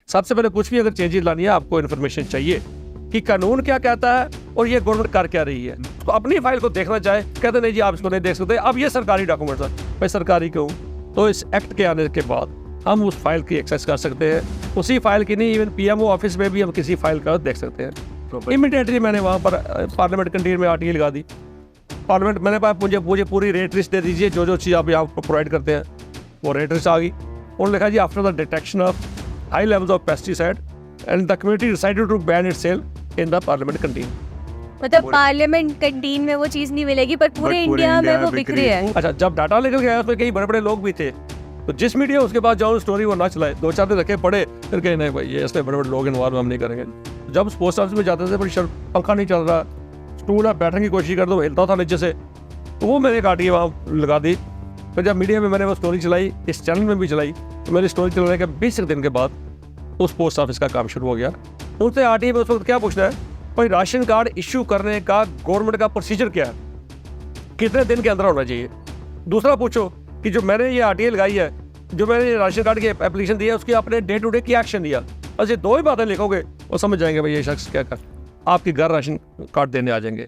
सबसे पहले कुछ भी अगर चेंजेस लानी है आपको इन्फॉर्मेशन चाहिए कि कानून क्या कहता है और ये गवर्नमेंट कर क्या रही है। तो अपनी फाइल को देखना चाहे, कहते नहीं जी आप इसको नहीं देख सकते, अब ये सरकारी डॉक्यूमेंट है, भाई सरकारी क्यों? तो इस एक्ट के आने के बाद हम उस फाइल की एक्सेस कर सकते हैं। उसी फाइल की नहीं, इवन पीएमओ ऑफिस में भी हम किसी फाइल का देख सकते हैं। इमीडिएटली मैंने वहाँ पर पार्लियामेंट कैंटीन में आरटीआई लगा दी। पार्लियामेंट मैंने कहा मुझे पूरी रेट लिस्ट दे दीजिए, जो चीज़ आप यहाँ प्रोवाइड करते हैं वो रेट लिस्ट आ गई। उन्होंने लिखा जी after the detection of high levels of pesticide and the committee decided to ban its sale in the parliament canteen. मतलब पार्लियामेंट कैंटीन में वो चीज़ नहीं मिलेगी पर पूरे इंडिया में वो बिक रही है। अच्छा, जब डाटा लेकर गया उसमें कई बड़े बड़े लोग भी थे, तो जिस मीडिया उसके पास जाओ स्टोरी वो ना चलाए, 2-4 दिन रखे पड़े, फिर कहे नहीं भाई ये इसमें बड़े बड़े लोग इन्वॉल्व हम नहीं करेंगे। जब पोस्ट ऑफिस में जाते थे बड़ी पंखा नहीं चल रहा, स्टूल आप बैठने की कोशिश कर दो हिलता था नीचे से, तो वो मैंने काटी वहाँ लगा दी। फिर जब मीडिया में मैंने वो स्टोरी चलाई, इस चैनल में भी चलाई, तो मेरी स्टोरी चलाने के 20 दिन के बाद उस पोस्ट ऑफिस का काम शुरू हो गया। उनसे आरटीआई में उस वक्त क्या पूछना है, भाई राशन कार्ड इश्यू करने का गवर्नमेंट का प्रोसीजर क्या है, कितने दिन के अंदर होना चाहिए। दूसरा पूछो कि जो मैंने ये आरटीआई लगाई है, जो मैंने राशन कार्ड की एप्लीकेशन दी है, उसकी आपने डे टू डे क्या एक्शन लिया। बस ये 2 ही बातें लिखोगे वो समझ जाएंगे भाई ये शख्स क्या कर, आपके घर राशन कार्ड देने आ जाएंगे।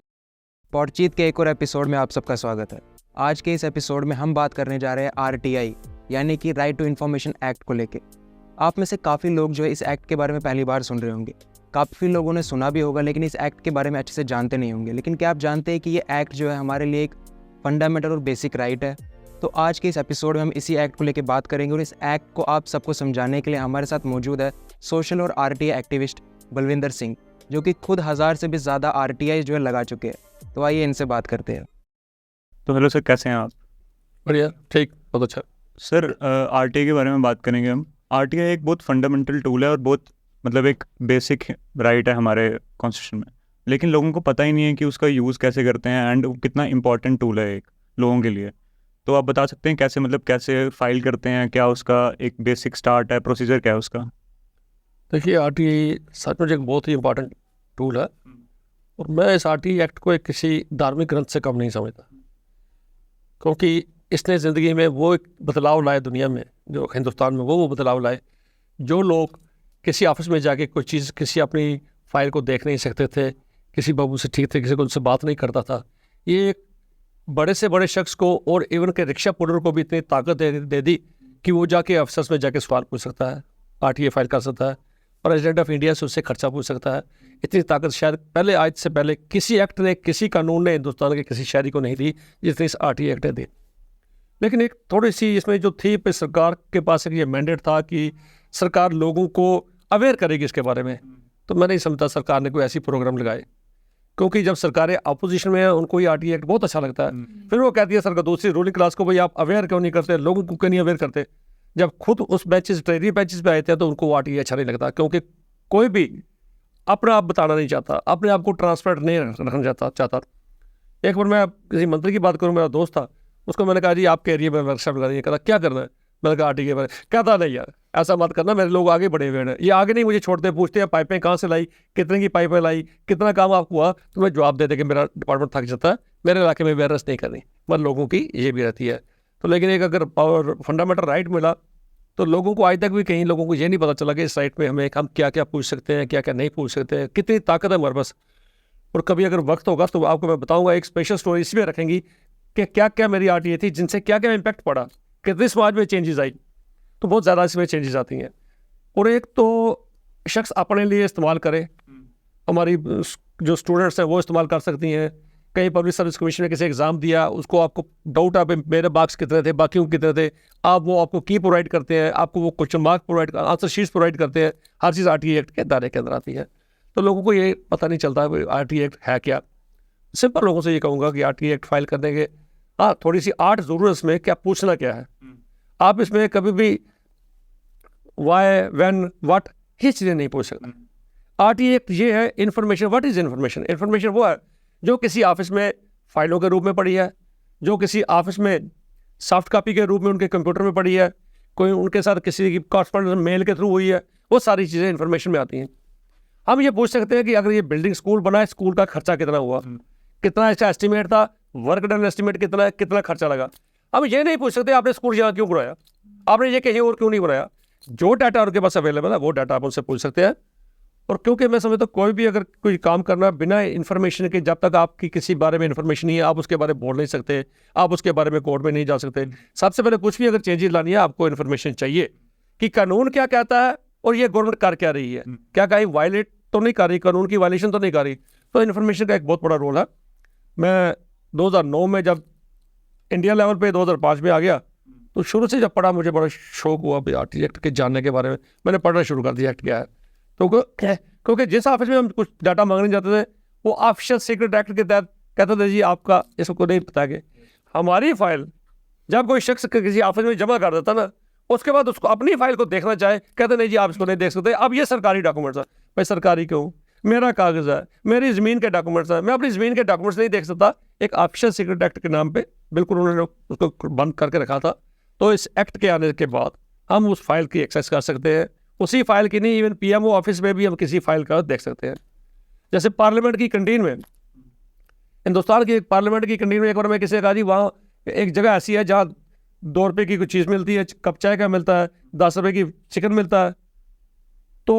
पॉडचीत के एक और एपिसोड में आप सबका स्वागत है। आज के इस एपिसोड में हम बात करने जा रहे हैं आरटीआई यानी कि राइट टू इन्फॉर्मेशन एक्ट को लेके। आप में से काफ़ी लोग जो है इस एक्ट के बारे में पहली बार सुन रहे होंगे, काफ़ी लोगों ने सुना भी होगा लेकिन इस एक्ट के बारे में अच्छे से जानते नहीं होंगे। लेकिन क्या आप जानते हैं कि ये एक्ट जो है हमारे लिए एक फंडामेंटल और बेसिक राइट है। तो आज के इस एपिसोड में हम इसी एक्ट को लेकर बात करेंगे और इस एक्ट को आप सबको समझाने के लिए हमारे साथ मौजूद है सोशल और आरटीआई एक्टिविस्ट बलविंदर सिंह, जो कि खुद 1000 से भी ज़्यादा आरटीआई जो है लगा चुके हैं। तो आइए इनसे बात करते हैं। तो हेलो सर, कैसे हैं आप? बढ़िया, ठीक, बहुत अच्छा। सर आरटीआई के बारे में बात करेंगे हम। आरटीआई एक बहुत फंडामेंटल टूल है और बहुत मतलब एक बेसिक राइट है हमारे कॉन्स्टिट्यूशन में, लेकिन लोगों को पता ही नहीं है कि उसका यूज़ कैसे करते हैं एंड कितना इंपॉर्टेंट टूल है एक लोगों के लिए। तो आप बता सकते हैं कैसे, मतलब कैसे फाइल करते हैं, क्या उसका एक बेसिक स्टार्ट है, प्रोसीजर क्या है उसका? देखिए आरटीआई सच में एक बहुत ही इंपॉर्टेंट टूल है और मैं इस आरटीआई एक्ट को एक किसी धार्मिक ग्रंथ से कम नहीं समझता, क्योंकि इसने ज़िंदगी में वो एक बदलाव लाए दुनिया में, जो हिंदुस्तान में वो बदलाव लाए। जो लोग किसी ऑफिस में जाके कोई चीज़ किसी अपनी फाइल को देख नहीं सकते थे, किसी बाबू से ठीक थे, किसी को उनसे बात नहीं करता था, ये एक बड़े से बड़े शख्स को और इवन के रिक्शा पुलर को भी इतनी ताकत दे दी कि वो जाके अफसर्स में जाके सवाल पूछ सकता है, आरटीआई फाइल कर सकता है, प्रेसिडेंट ऑफ इंडिया से उससे खर्चा पूछ सकता है। इतनी ताकत शायद पहले, आज से पहले किसी एक्ट ने, किसी कानून ने हिंदुस्तान के किसी शहरी को नहीं दी जितनी इस आरटीआई एक्ट ने दी। लेकिन एक थोड़ी सी इसमें जो थी, पे सरकार के पास एक ये मैंडेट था कि सरकार लोगों को अवेयर करेगी इसके बारे में। तो मैं नहीं समझता सरकार ने कोई ऐसी प्रोग्राम लगाए, क्योंकि जब सरकारें अपोजिशन में है उनको ये आरटीआई एक्ट बहुत अच्छा लगता है। फिर वो कहती है सरकार दूसरी रूलिंग क्लास को, भाई आप अवेयर क्यों नहीं करते, लोगों को क्यों नहीं अवेयर करते। जब खुद उस बेंचेस, ट्रेजरी बेंचेस पे आए थे, तो उनको आरटीआई अच्छा नहीं लगता, क्योंकि कोई भी अपना आप बताना नहीं चाहता, अपने आप को ट्रांसपेरेंट नहीं रखना चाहता। एक बार मैं किसी मंत्री की बात करूँ, मेरा दोस्त था, उसको मैंने कहा जी आपके एरिया में वर्कशॉप लगा रही है, कहता क्या करना है, मैंने कहा आरटीआई पर, कहता नहीं यार ऐसा मत करना, मेरे लोग आगे बढ़े हुए हैं, ये आगे नहीं मुझे छोड़ते, पूछते हैं पाइपें कहाँ से लाई, कितने की पाइपें लाई, कितना काम आपको हुआ, तो मैं जवाब दे दे के मेरा डिपार्टमेंट थक जाता है, मेरे इलाके में अवेयरनेस नहीं करनी, मतलब लोगों की ये भी रहती है। तो लेकिन एक अगर पावर फंडामेंटल राइट मिला तो लोगों को आज तक भी कहीं लोगों को ये नहीं पता चला कि इस राइट में हम क्या क्या पूछ सकते हैं, क्या क्या नहीं पूछ सकते हैं, कितनी ताकत है हमारे पास। और कभी अगर वक्त होगा तो आपको मैं बताऊंगा, एक स्पेशल स्टोरी इसमें रखेंगी कि क्या क्या मेरी आरटीआई थी, जिनसे क्या क्या इम्पैक्ट पड़ा, कितनी समाज में चेंजेस आई। तो बहुत ज़्यादा इसमें चेंजेस आती हैं। और एक तो शख्स अपने लिए इस्तेमाल करे, हमारी जो स्टूडेंट्स हैं वो इस्तेमाल कर सकती हैं। कहीं पब्लिक सर्विस कमीशन ने किसी एग्ज़ाम दिया, उसको आपको डाउट है मेरे मार्क्स कितने थे, बाकियों के कितने थे, आप वो आपको की प्रोवाइड करते हैं, आपको वो question mark provide, answer sheets provide करते हैं। हर चीज़ आरटीआई एक्ट के दायरे के अंदर आती है। तो लोगों को ये पता नहीं चलता है आरटीआई एक्ट है क्या। सिंपल लोगों से ये कहूँगा कि आरटीआई एक्ट फाइल करने के थोड़ी सी आर्ट ज़रूर इसमें, क्या पूछना क्या है। आप इसमें कभी भी वाई, व्हेन, व्हाट ये चीज़ें नहीं पूछ सकते। आरटीआई एक्ट ये है information. What is information? Information वो है जो किसी ऑफिस में फाइलों के रूप में पड़ी है, जो किसी ऑफिस में सॉफ्ट कॉपी के रूप में उनके कंप्यूटर में पड़ी है, कोई उनके साथ किसी की कॉरस्पॉन्डेंस मेल के थ्रू हुई है, वो सारी चीज़ें इन्फॉर्मेशन में आती हैं। हम ये पूछ सकते हैं कि अगर ये बिल्डिंग स्कूल बना है, स्कूल का खर्चा कितना हुआ, कितना इसका एस्टिमेट था, वर्क डन एस्टिमेट कितना, कितना खर्चा लगा। हम ये नहीं पूछ सकते आपने स्कूल यहाँ क्यों बनाया, आपने ये कहीं और क्यों नहीं बनाया, जो डाटा उनके पास अवेलेबल है वो डाटा आप उनसे पूछ सकते हैं। और क्योंकि मैं समझता हूँ कोई भी अगर कोई काम करना बिना इन्फॉर्मेशन के, जब तक आपकी किसी बारे में इन्फॉर्मेशन नहीं है आप उसके बारे में बोल नहीं सकते, आप उसके बारे में कोर्ट में नहीं जा सकते। सबसे पहले कुछ भी अगर चेंजेस लानी है आपको इन्फॉर्मेशन चाहिए कि कानून क्या कहता है और ये गवर्नमेंट कर क्या रही है, क्या कहीं वायलेट तो नहीं कर रही, कानून की वायलेशन तो नहीं कर रही। तो इन्फॉर्मेशन का एक बहुत बड़ा रोल है। मैं 2009 में जब इंडिया लेवल पे 2005 में आ गया तो शुरू से जब पढ़ा मुझे बड़ा शौक हुआ RTI एक्ट के जानने के बारे में। मैंने पढ़ना शुरू कर दिया एक्ट क्या है। तो क्योंकि जिस ऑफिस में हम कुछ डाटा मांगने जाते थे वो ऑफिशियल सीक्रेट एक्ट के तहत कहते थे जी आपका इसको नहीं पता कि हमारी फाइल जब कोई शख्स किसी ऑफिस में जमा कर देता ना उसके बाद उसको अपनी फाइल को देखना चाहे कहते नहीं जी आप इसको नहीं देख सकते। अब ये सरकारी डॉक्यूमेंट्स है। भाई सरकारी क्यों, मेरा कागज़ है, मेरी ज़मीन के डॉक्यूमेंट्स है, मैं अपनी ज़मीन के डॉक्यूमेंट्स नहीं देख सकता। एक ऑफिशियल सीक्रेट एक्ट के नाम पे बिल्कुल उन्होंने उसको बंद करके रखा था। तो इस एक्ट के आने के बाद हम उस फाइल की एक्सेस कर सकते हैं। उसी फाइल की नहीं, इवन PMO ऑफिस में भी हम किसी फाइल का देख सकते हैं। जैसे पार्लियामेंट की कैंटीन में, हिंदुस्तान की पार्लियामेंट की कैंटीन में एक बार मैं किसी कहा जी वहाँ एक जगह ऐसी है जहाँ 2 रुपये की कुछ चीज़ मिलती है, कप चाय का मिलता है, 10 रुपये की चिकन मिलता है। तो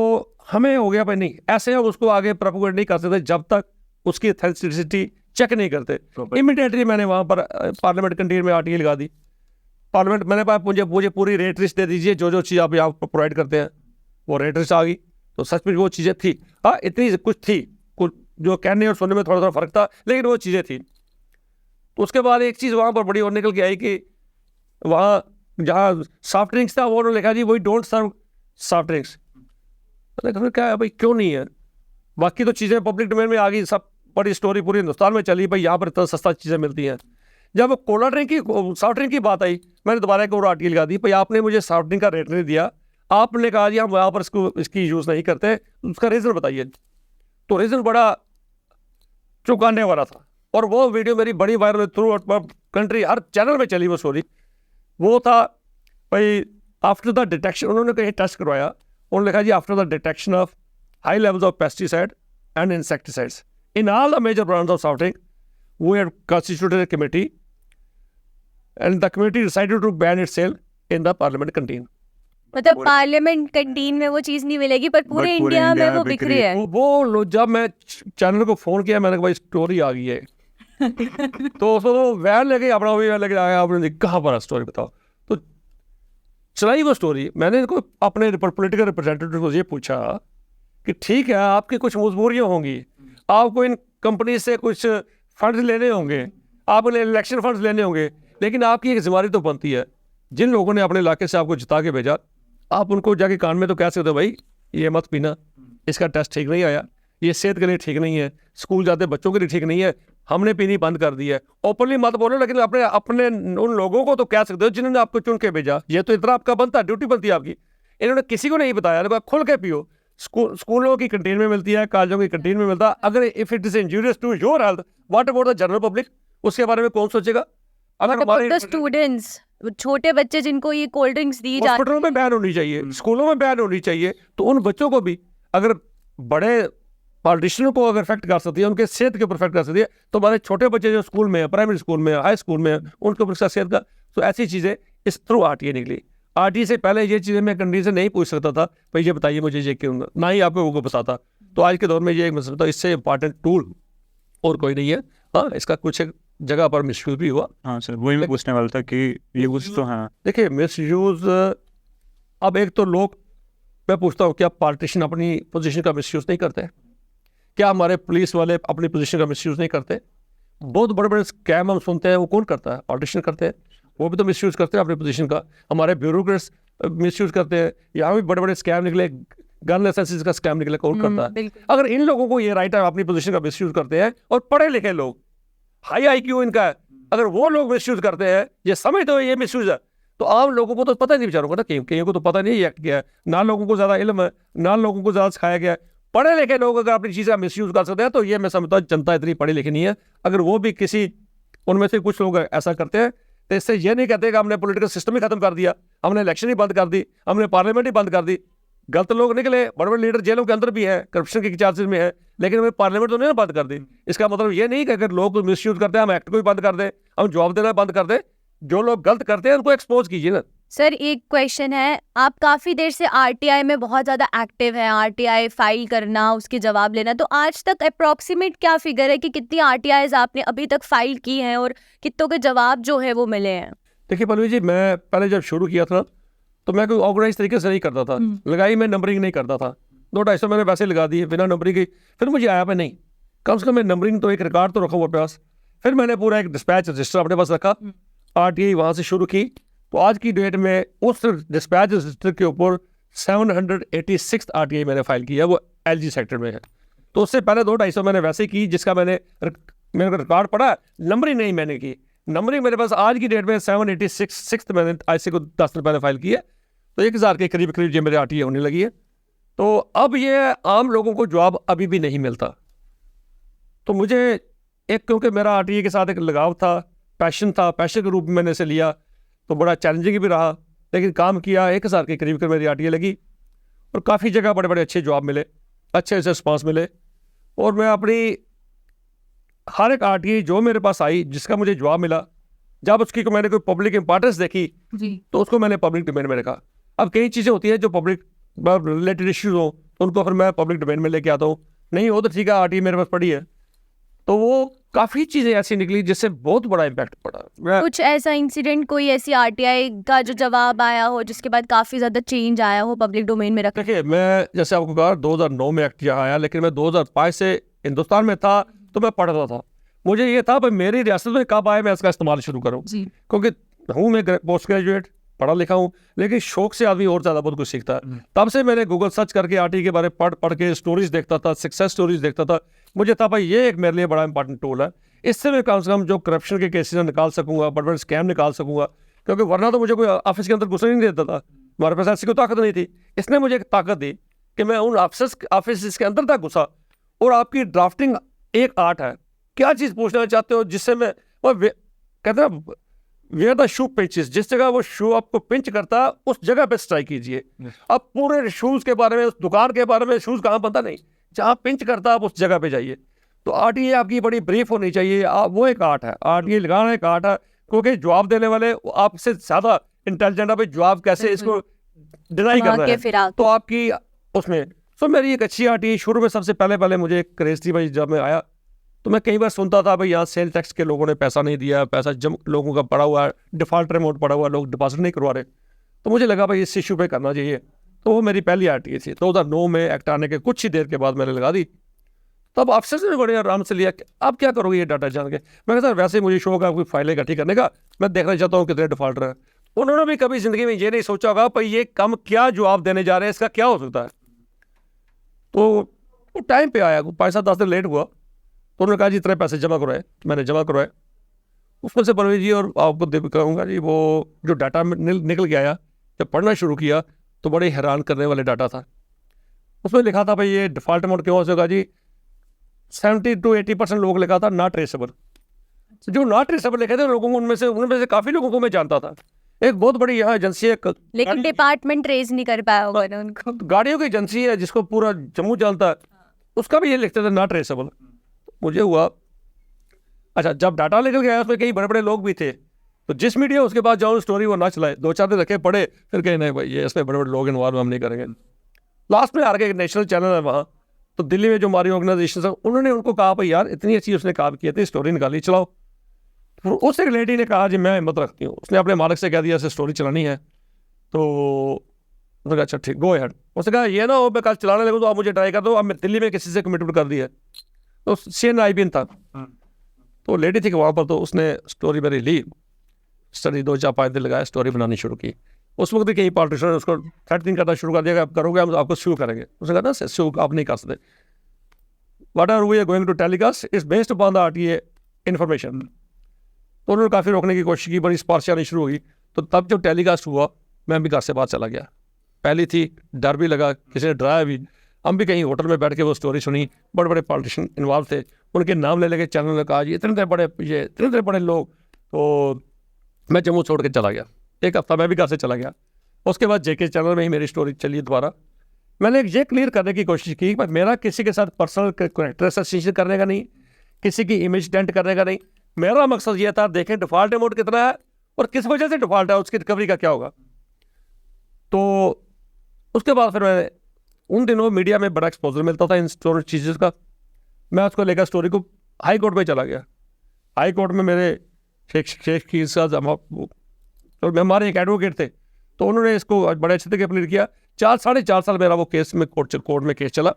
हमें हो गया भाई नहीं, ऐसे हम उसको आगे प्रोपोगेट नहीं कर सकते जब तक उसकी ऑथेंटिसिटी चेक नहीं करते। इमीडिएटली मैंने वहाँ पर पार्लियामेंट कैंटीन में RTI लगा दी। पार्लियामेंट मैंने कहा मुझे पूरी रेट लिस्ट दे दीजिए, जो चीज़ आप यहाँ प्रोवाइड करते हैं। वो रेट लिस्ट आ गई तो सच में वो चीज़ें थी। हाँ इतनी कुछ थी, कुछ जो कहने और सुनने में थोड़ा थोड़ा फर्क था, लेकिन वो चीज़ें थी। तो उसके बाद एक चीज़ वहाँ पर बड़ी और निकल के आई कि वहाँ जहाँ सॉफ्ट ड्रिंक्स था वो उन्होंने लिखा जी वही डोंट सर्व सॉफ्ट ड्रिंक्स। मैंने कहा क्या है भाई, क्यों नहीं है? बाकी तो चीज़ें पब्लिक डोमेन में आ गई, सब बड़ी स्टोरी पूरी हिंदुस्तान में चली भाई यहाँ पर इतना सस्ता चीज़ें मिलती हैं। जब कोला ड्रिंक की सॉफ्ट ड्रिंक की बात आई मैंने दोबारा एक और RTI लगा दी, भाई आपने मुझे सॉफ्ट ड्रिंक का रेट नहीं दिया, आपने कहा जी हम यहाँ पर इसकी यूज़ नहीं करते, उसका रीज़न बताइए। तो रीज़न बड़ा चौंकाने वाला था और वो वीडियो मेरी बड़ी वायरल थ्रू आउट कंट्री, हर चैनल में चली वो स्टोरी। वो था भाई आफ्टर द डिटेक्शन, उन्होंने कहीं टेस्ट करवाया, उन्होंने लिखा जी after the detection of high levels of pesticide and insecticides in all the major brands of soft drink we had constituted a committee and the committee decided to ban its sale in the parliament canteen। मतलब parliament canteen में वो चीज़ नहीं मिलेगी पर पूरे India में वो बिक रही है। वो जब मैं चैनल को फ़ोन किया मैंने कहा भाई स्टोरी आ गई है तो उसको वो वैन लेके अपना भी वैन लेके आया, आपने कहाँ पर स्टोरी बताओ। तो चलाई वो स्टोरी। मैंने इनको अपने पॉलिटिकल रिप्रेजेंटेटिव को ये पूछा कि ठीक है आपकी कुछ मजबूरियाँ होंगी, आपको इन कंपनी से कुछ फंड्स लेने होंगे, आपको इलेक्शन फंड्स लेने होंगे, लेकिन आपकी एक जिम्मेदारी तो बनती है। जिन लोगों ने अपने इलाके से आपको जिता के भेजा आप उनको जाके कान में तो कह सकते हो भाई ये मत पीना, इसका टेस्ट ठीक नहीं आया, ये सेहत के लिए ठीक नहीं है, स्कूल जाते बच्चों के लिए ठीक नहीं है, हमने पीनी बंद कर दी है। ओपनली मत बोलो, लेकिन अपने उन लोगों को तो कह सकते हो जिन्होंने आपको चुन के भेजा। ये तो इतना आपका बनता है, ड्यूटी बनती है आपकी। इन्होंने किसी को नहीं बताया, खुल के पियो। स्कूलों की कैंटीन में मिलती है, कॉलेजों की कैंटीन में मिलता है। अगर if it is injurious to your health what about the general public, उसके बारे में कौन सोचेगा? अगर हमारे स्टूडेंट्स, छोटे बच्चे जिनको ये कोल्ड ड्रिंक्स दी जाती है, हॉस्पिटलों में बैन होनी चाहिए, स्कूलों में बैन होनी चाहिए। तो उन बच्चों को भी अगर बड़े पॉलिटिशियनों को अगर इफेक्ट कर सकती है, उनके सेहत के ऊपर इफेक्ट कर सकती है, तो हमारे छोटे बच्चे जो स्कूल में है, प्राइमरी स्कूल में, हाई स्कूल में, उनके ऊपर सेहत का, तो ऐसी चीज़ें इस थ्रू RTI निकली। RTI से पहले ये चीज़ें मैं कंट्री से नहीं पूछ सकता था, भाई ये बताइए मुझे ये क्यों, ना ही आपको वो बताता। तो आज के दौर में ये एक मतलब इससे इंपॉर्टेंट टूल और कोई नहीं है। हाँ इसका कुछ एक जगह पर मिसयूज भी हुआ। हाँ सर, वही मैं पूछने वाला था कि यूज तो हाँ देखिए मिसयूज, अब एक तो लोग, मैं पूछता हूँ क्या पॉलिटिशियन अपनी पोजीशन का मिसयूज नहीं करते? क्या हमारे पुलिस वाले अपनी पोजीशन का मिसयूज नहीं करते? बहुत बड़े बड़े स्कैम हम सुनते हैं, वो कौन करता है? पॉलिटिशियन करते हैं, वो भी तो मिसयूज करते हैं अपनी पोजीशन का। हमारे ब्यूरोक्रेट्स मिसयूज करते हैं, यहाँ भी बड़े बड़े स्कैम निकले, गन लाइसेंसेस का स्कैम निकले, कौन करता है? अगर इन लोगों को ये राइट है अपनी पोजीशन का मिसयूज करते हैं, और पढ़े लिखे लोग, हाई IQ इनका है, अगर वो लोग मिसयूज करते हैं, ये समझते हो ये मिसयूज है, तो आम लोगों को तो पता नहीं बेचारों को ना, कहीं को तो पता नहीं ये एक्ट क्या है, ना लोगों को ज़्यादा इल्म है, ना लोगों को ज़्यादा सिखाया गया है। पढ़े लिखे लोग अगर अपनी चीज़ का मिसयूज कर सकते हैं, तो ये मैं समझता हूँ जनता इतनी पढ़ी लिखी नहीं है। अगर वो भी किसी उनमें से कुछ लोग ऐसा करते हैं, तो इससे ये नहीं कहते कि हमने पॉलिटिकल सिस्टम ही खत्म कर दिया, हमने इलेक्शन ही बंद कर दी, हमने पार्लियामेंट ही बंद कर दी। गलत लोग निकले, बड़े बड़े लीडर जेलों के अंदर भी हैं, करप्शन के चार्जेस में है, लेकिन हमें पार्लियामेंट तो नहीं बंद कर दी। इसका मतलब ये नहीं कि अगर लोग मिसयूज करते हैं हम एक्ट को ही बंद कर दें, हम जवाब देना बंद कर दें। जो लोग गलत करते हैं उनको एक्सपोज कीजिए ना, सर एक क्वेश्चन है, आप काफ़ी देर से आरटीआई में बहुत ज़्यादा एक्टिव हैं, आरटीआई फाइल करना, उसके जवाब लेना, तो आज तक अप्रॉक्सीमेट क्या फिगर है कि कितनी आरटीआईज आपने अभी तक फाइल की हैं और कितनों के जवाब जो है वो मिले हैं? देखिए पल्लवी जी, मैं पहले जब शुरू किया था तो मैं कोई ऑर्गेनाइज तरीके से नहीं करता था, लगाई मैं नंबरिंग नहीं करता था, 200-250 मैंने वैसे लगा दिए बिना नंबरिंग की। फिर मुझे आया पे नहीं, कम से कम मैं नंबरिंग तो एक रिकॉर्ड तो रखा हुआ पास। फिर मैंने पूरा एक डिस्पैच रजिस्टर अपने पास रखा, आरटीआई वहाँ से शुरू की, तो आज की डेट में उस डिस्पैच रजिस्टर के ऊपर 786 आरटीआई मैंने फाइल की है, वो एलजी सेक्टर में है। तो उससे पहले 200-250 मैंने वैसे की जिसका मेरे को रिकॉर्ड पड़ा, नंबरिंग नहीं मैंने की। नंबरिंग मेरे पास आज की डेट में 786 मैंने आज से को 10 दिन पहले फाइल की है, तो 1000 के करीब करीब जो मेरे आरटीआई होने लगी है। तो अब ये आम लोगों को जवाब अभी भी नहीं मिलता, तो मुझे एक, क्योंकि मेरा आरटीआई के साथ एक लगाव था, पैशन था, पैशन के रूप में मैंने इसे लिया, तो बड़ा चैलेंजिंग भी रहा, लेकिन काम किया। 1000 के करीब मेरी आरटीआई लगी और काफ़ी जगह बड़े बड़े अच्छे जवाब मिले, अच्छे से रिस्पॉन्स मिले, और मैं अपनी हर एक आरटीआई जो मेरे पास आई जिसका मुझे जवाब मिला, जब उसकी को मैंने कोई पब्लिक इंपॉर्टेंस देखी तो उसको मैंने पब्लिक डोमेन में रखा। अब कई चीज़ें होती हैं जो पब्लिक रिलेटेड इश्यूज हो, उनको फिर मैं पब्लिक डोमेन में लेके आता हूँ, नहीं हो तो ठीक है, आरटीआई मेरे पास पड़ी है। तो वो काफ़ी चीज़ें ऐसी निकली जिससे बहुत बड़ा इम्पैक्ट पड़ा। कुछ ऐसा इंसिडेंट, कोई ऐसी आरटीआई का जो जवाब आया हो जिसके बाद काफ़ी ज़्यादा चेंज आया हो पब्लिक डोमेन में रखा? देखिए, मैं जैसे आपको कहा 2009 में एक्ट यहाँ आया, लेकिन मैं 2005 से हिंदुस्तान में था, तो मैं पढ़ता था। मुझे ये था भाई मेरी रियासत में कब आए मैं इसका इस्तेमाल शुरू करूँ, क्योंकि हूँ मैं पोस्ट ग्रेजुएट, पढ़ा लिखा हूँ, लेकिन शौक से आदमी और ज़्यादा बहुत कुछ सीखता है। तब से मैंने गूगल सर्च करके आरटीआई के बारे में पढ़ के स्टोरीज देखता था, सक्सेस स्टोरीज देखता था। मुझे था भाई ये एक मेरे लिए बड़ा इंपॉर्टेंट टूल है, इससे मैं कम से कम जो करप्शन के केसेस निकाल सकूंगा, बड़े बड़े स्कैम निकाल सकूंगा, क्योंकि वरना तो मुझे कोई ऑफिस के अंदर घुसने नहीं देता था, हमारे पास ऐसी कोई ताकत नहीं थी। इसने मुझे एक ताकत दी कि मैं उन ऑफिस के अंदर तक घुसा, और आपकी ड्राफ्टिंग एक आर्ट है, क्या चीज़ पूछना चाहते हो जिससे मैं कहते हैं वेयर द शू पिंचेस, जिस जगह वो शू आपको पिंच करता है उस जगह पे स्ट्राइक कीजिए। अब पूरे शूज़ के बारे में, उस दुकान के बारे में, शूज़ कहाँ पता नहीं, जहाँ पिंच करता है आप उस जगह पे जाइए। तो आरटीआई आपकी बड़ी ब्रीफ होनी चाहिए, वो एक आर्ट है, आरटीआई लगाना एक आर्ट है, क्योंकि जवाब देने वाले आपसे ज़्यादा इंटेलिजेंट है, जवाब कैसे इसको डिनाई करना है, तो आपकी उसमें। तो मेरी एक अच्छी आरटीआई शुरू में सबसे पहले मुझे एक क्रेज थी भाई, जब मैं आया तो मैं कई बार सुनता था भाई यहाँ सेल टैक्स के लोगों ने पैसा नहीं दिया, पैसा लोगों का पड़ा हुआ है, डिफॉल्टर अमाउंट पड़ा हुआ है, लोग डिपॉजिट नहीं करवा रहे। तो मुझे लगा भाई इस इशू पे करना चाहिए, तो वो मेरी पहली आरटीआई थी। 2009 में एक्ट आने के कुछ ही देर के बाद मैंने लगा दी। तब अफसर ने बड़े आराम से लिया कि आप क्या करोगे ये डाटा जान के। मैं कहा सर वैसे मुझे शौक है कोई फाइलें इकट्ठी करने का, मैं देखना चाहता हूँ कितने डिफॉल्टर हैं। उन्होंने भी कभी ज़िंदगी में ये नहीं सोचा होगा भाई ये कम क्या जवाब देने जा रहे हैं, इसका क्या हो सकता है। तो टाइम पे आया, 5-7-10 दिन लेट हुआ, तो उन्होंने कहा जी इतने पैसे जमा करवाए, मैंने जमा करवाए। उसमें से परवेज जी और आपको कहूँगा जी, वो जो डाटा निकल के आया, जब पढ़ना शुरू किया तो बड़े हैरान करने वाले डाटा था। उसमें लिखा था भाई ये डिफ़ॉल्ट अमाउंट क्यों हो सका जी, 70 to 80% लोग लिखा था नॉट ट्रेसेबल। जो नॉट ट्रेसेबल लिखे थे लोगों को, उनमें से काफ़ी लोगों को मैं जानता था। एक बहुत बड़ी यहाँ एजेंसी है, लेकिन डिपार्टमेंट ट्रेस नहीं कर पाया होगा ना उनको। गाड़ियों की एजेंसी है जिसको पूरा जम्मू जानता है, उसका भी ये लिखते थे नॉट ट्रेसेबल। मुझे हुआ अच्छा, जब डाटा निकल गया उसमें कई बड़े बड़े लोग भी थे, तो जिस मीडिया उसके पास जाओ स्टोरी वो ना चलाए, 2-4 दिन रखे पढ़े, फिर कहे नहीं भाई ये इसमें बड़े बड़े लोग इन्वॉल्व हम नहीं करेंगे। लास्ट में आगे एक नेशनल चैनल है वहाँ, तो दिल्ली में जो हमारी ऑर्गेनाइजेशन है उन्होंने उनको कहा भाई यार इतनी अच्छी उसने काम किया थी, स्टोरी निकाली चलाओ। तो उस एक लेडी ने कहा जी मैं हिम्मत रखती हूँ, उसने अपने मालिक से कह दिया ऐसे स्टोरी चलानी है। तो उसने कहा अच्छा ठीक गो यार। उसने कहा ये ना हो मैं कल चलाने लगूँ तो आप मुझे ट्राई कर दो, अब मैं दिल्ली में किसी से कमिटमेंट कर दी है। तो CNIBN था, तो लेडी थी कि वहाँ पर, तो उसने स्टोरी मेरी ली, स्टडी 2-4-5 दिन लगाया, स्टोरी बनानी शुरू की। उस वक्त कई पॉलिटिशियन उसको थ्रेटनिंग करना शुरू कर दिया, आप करोगे हम आपको शू करेंगे। उसने कहा ना शू आप नहीं कर सकते, what are we are going to telecast is based upon the RTA information. तो उन्होंने काफ़ी रोकने की कोशिश की, बड़ी स्पार्श आनी शुरू हुई। तो तब जब टेलीकास्ट हुआ मैं भी घर से बाहर चला गया। पहली थी, डर भी लगा, किसी ने डराया भी। हम भी कहीं होटल में बैठ के वो स्टोरी सुनी, बड़े बड़े पॉलिटिशियन इन्वॉल्व थे, उनके नाम ले लेके चैनल ने कहा जी इतने बड़े लोग। तो मैं जम्मू छोड़ के चला गया, एक हफ्ता मैं भी घर से चला गया। उसके बाद JK चैनल में ही मेरी स्टोरी चली दोबारा। मैंने ये क्लियर करने की कोशिश की कि मेरा किसी के साथ पर्सनल कैरेक्टर असोसिएशन करने का नहीं, किसी की इमेज डेंट करने का नहीं। मेरा मकसद ये था देखें डिफ़ॉल्ट अमाउंट कितना है और किस वजह से डिफ़ॉल्ट है, उसकी रिकवरी का क्या होगा। तो उसके बाद फिर मैं उन दिनों मीडिया में बड़ा एक्सपोजर मिलता था इन स्टोरी चीज़ का, मैं उसको लेकर स्टोरी को हाई कोर्ट में चला गया। हाई कोर्ट में मेरे शेख की साहब और हमारे एक एडवोकेट थे, तो उन्होंने इसको बड़े अच्छे तरीके प्लीड किया। 4-4.5 साल मेरा वो केस में कोर्ट में केस चला।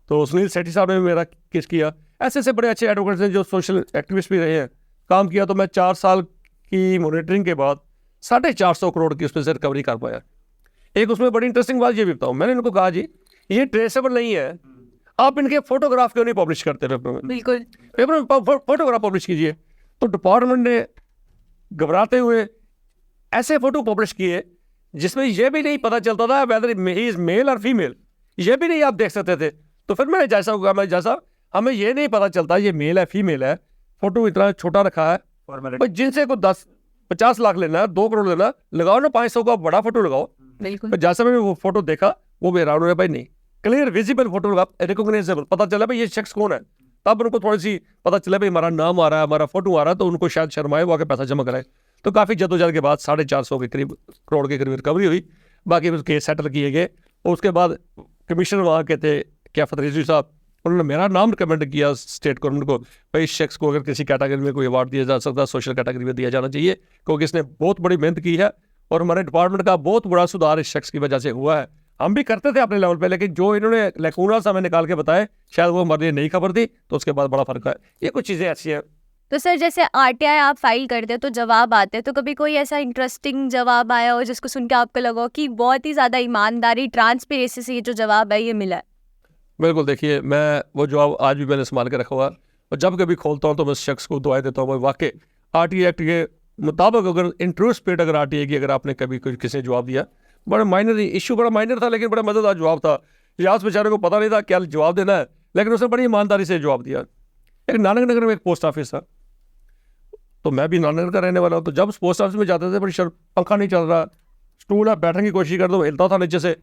तो सुनील सेठी साहब ने भी मेरा केस किया। ऐसे ऐसे बड़े अच्छे एडवोकेट्स हैं जो सोशल एक्टिविस्ट भी रहे हैं, काम किया। तो मैं 4 साल की मॉनिटरिंग के बाद 450 करोड़ की उसमें से रिकवरी कर पाया। एक उसमें बड़ी इंटरेस्टिंग बात ये भी बताऊँ, मैंने इनको कहा जी ये ट्रेसेबल नहीं है, आप इनके फोटोग्राफ क्यों नहीं पब्लिश करते पेपर में? बिल्कुल, पेपर में फोटोग्राफ पब्लिश कीजिए। तो डिपार्टमेंट ने घबराते हुए ऐसे फोटो पब्लिश किए जिसमें यह भी नहीं पता चलता था वेदर ही इज मेल और फीमेल, ये भी नहीं आप देख सकते थे। तो फिर मैंने जैसा होगा मैं जैसा हमें ये नहीं पता चलता ये मेल है फीमेल है, फोटो इतना छोटा रखा है, भाई जिनसे को 10-50 लाख लेना है, 2 करोड़ लेना, लगाओ ना 500 का बड़ा फोटो लगाओ। बिल्कुल, तो जैसा मैंने वो फोटो देखा वो मेरा उन्होंने भाई नहीं क्लियर विजिबल फोटो रिकॉग्नाइजेबल, पता चला भाई ये शख्स कौन है। तब उनको थोड़ी सी पता चला भाई हमारा नाम आ रहा है, हमारा फोटो आ रहा है, तो उनको शायद शर्माए वो आके पैसा जमा कराए। तो काफ़ी जद्दोजहद के बाद 450 के करीब करोड़ के करीब रिकवरी हुई। बाकी फिर केस सेटल किए गए। और उसके बाद कमिश्नर वहाँ के थे कैफत रिजवी साहब, उन्होंने मेरा नाम रिकमेंड किया स्टेट गवर्नमेंट को, भाई इस शख्स को अगर किसी कैटेगरी में कोई अवार्ड दिया जा सकता है सोशल कैटेगरी में दिया जाना चाहिए, क्योंकि इसने बहुत बड़ी मेहनत की है और हमारे डिपार्टमेंट का बहुत बड़ा सुधार इस शख्स की वजह से हुआ है। हम भी करते थे अपने लेवल पे, लेकिन जो इन्होंने लैकूना सा हमें निकाल के बताए शायद वो हमारे लिए नई खबर थी, तो उसके बाद बड़ा फर्क है। ये कुछ चीज़ें ऐसी हैं। तो सर जैसे आरटीआई आप फाइल करते हो तो जवाब आते हैं, तो कभी कोई ऐसा इंटरेस्टिंग जवाब आया हो जिसको सुन के आपको लगा हो कि बहुत ही ज़्यादा ईमानदारी ट्रांसपेरेंसी से ये जो जवाब है ये मिला है? बिल्कुल, देखिए मैं वो जवाब आज भी मैंने संभाल के रखा हुआ है और जब कभी खोलता हूँ तो मैं उस शख्स को दुआएं देता हूँ। मैं वाकई आरटीआई एक्ट के मुताबिक अगर इंटरेस्ट पेड अगर आरटीआई की अगर आपने कभी कोई किसी ने जवाब दिया, बड़ा माइनर इशू, बड़ा माइनर था लेकिन बड़ा मज़ेदार जवाब था। यास बेचारे को पता नहीं था क्या जवाब देना है, लेकिन उसने बड़ी ईमानदारी से जवाब दिया। एक नानक नगर में एक पोस्ट ऑफिस था, तो मैं भी नानक नगर का रहने वाला हूँ। तो जब उस पोस्ट ऑफिस में जाते थे बड़ी शर्म, पंखा नहीं चल रहा, स्टूल है बैठने की कोशिश कर दो हिलता था नीचे से,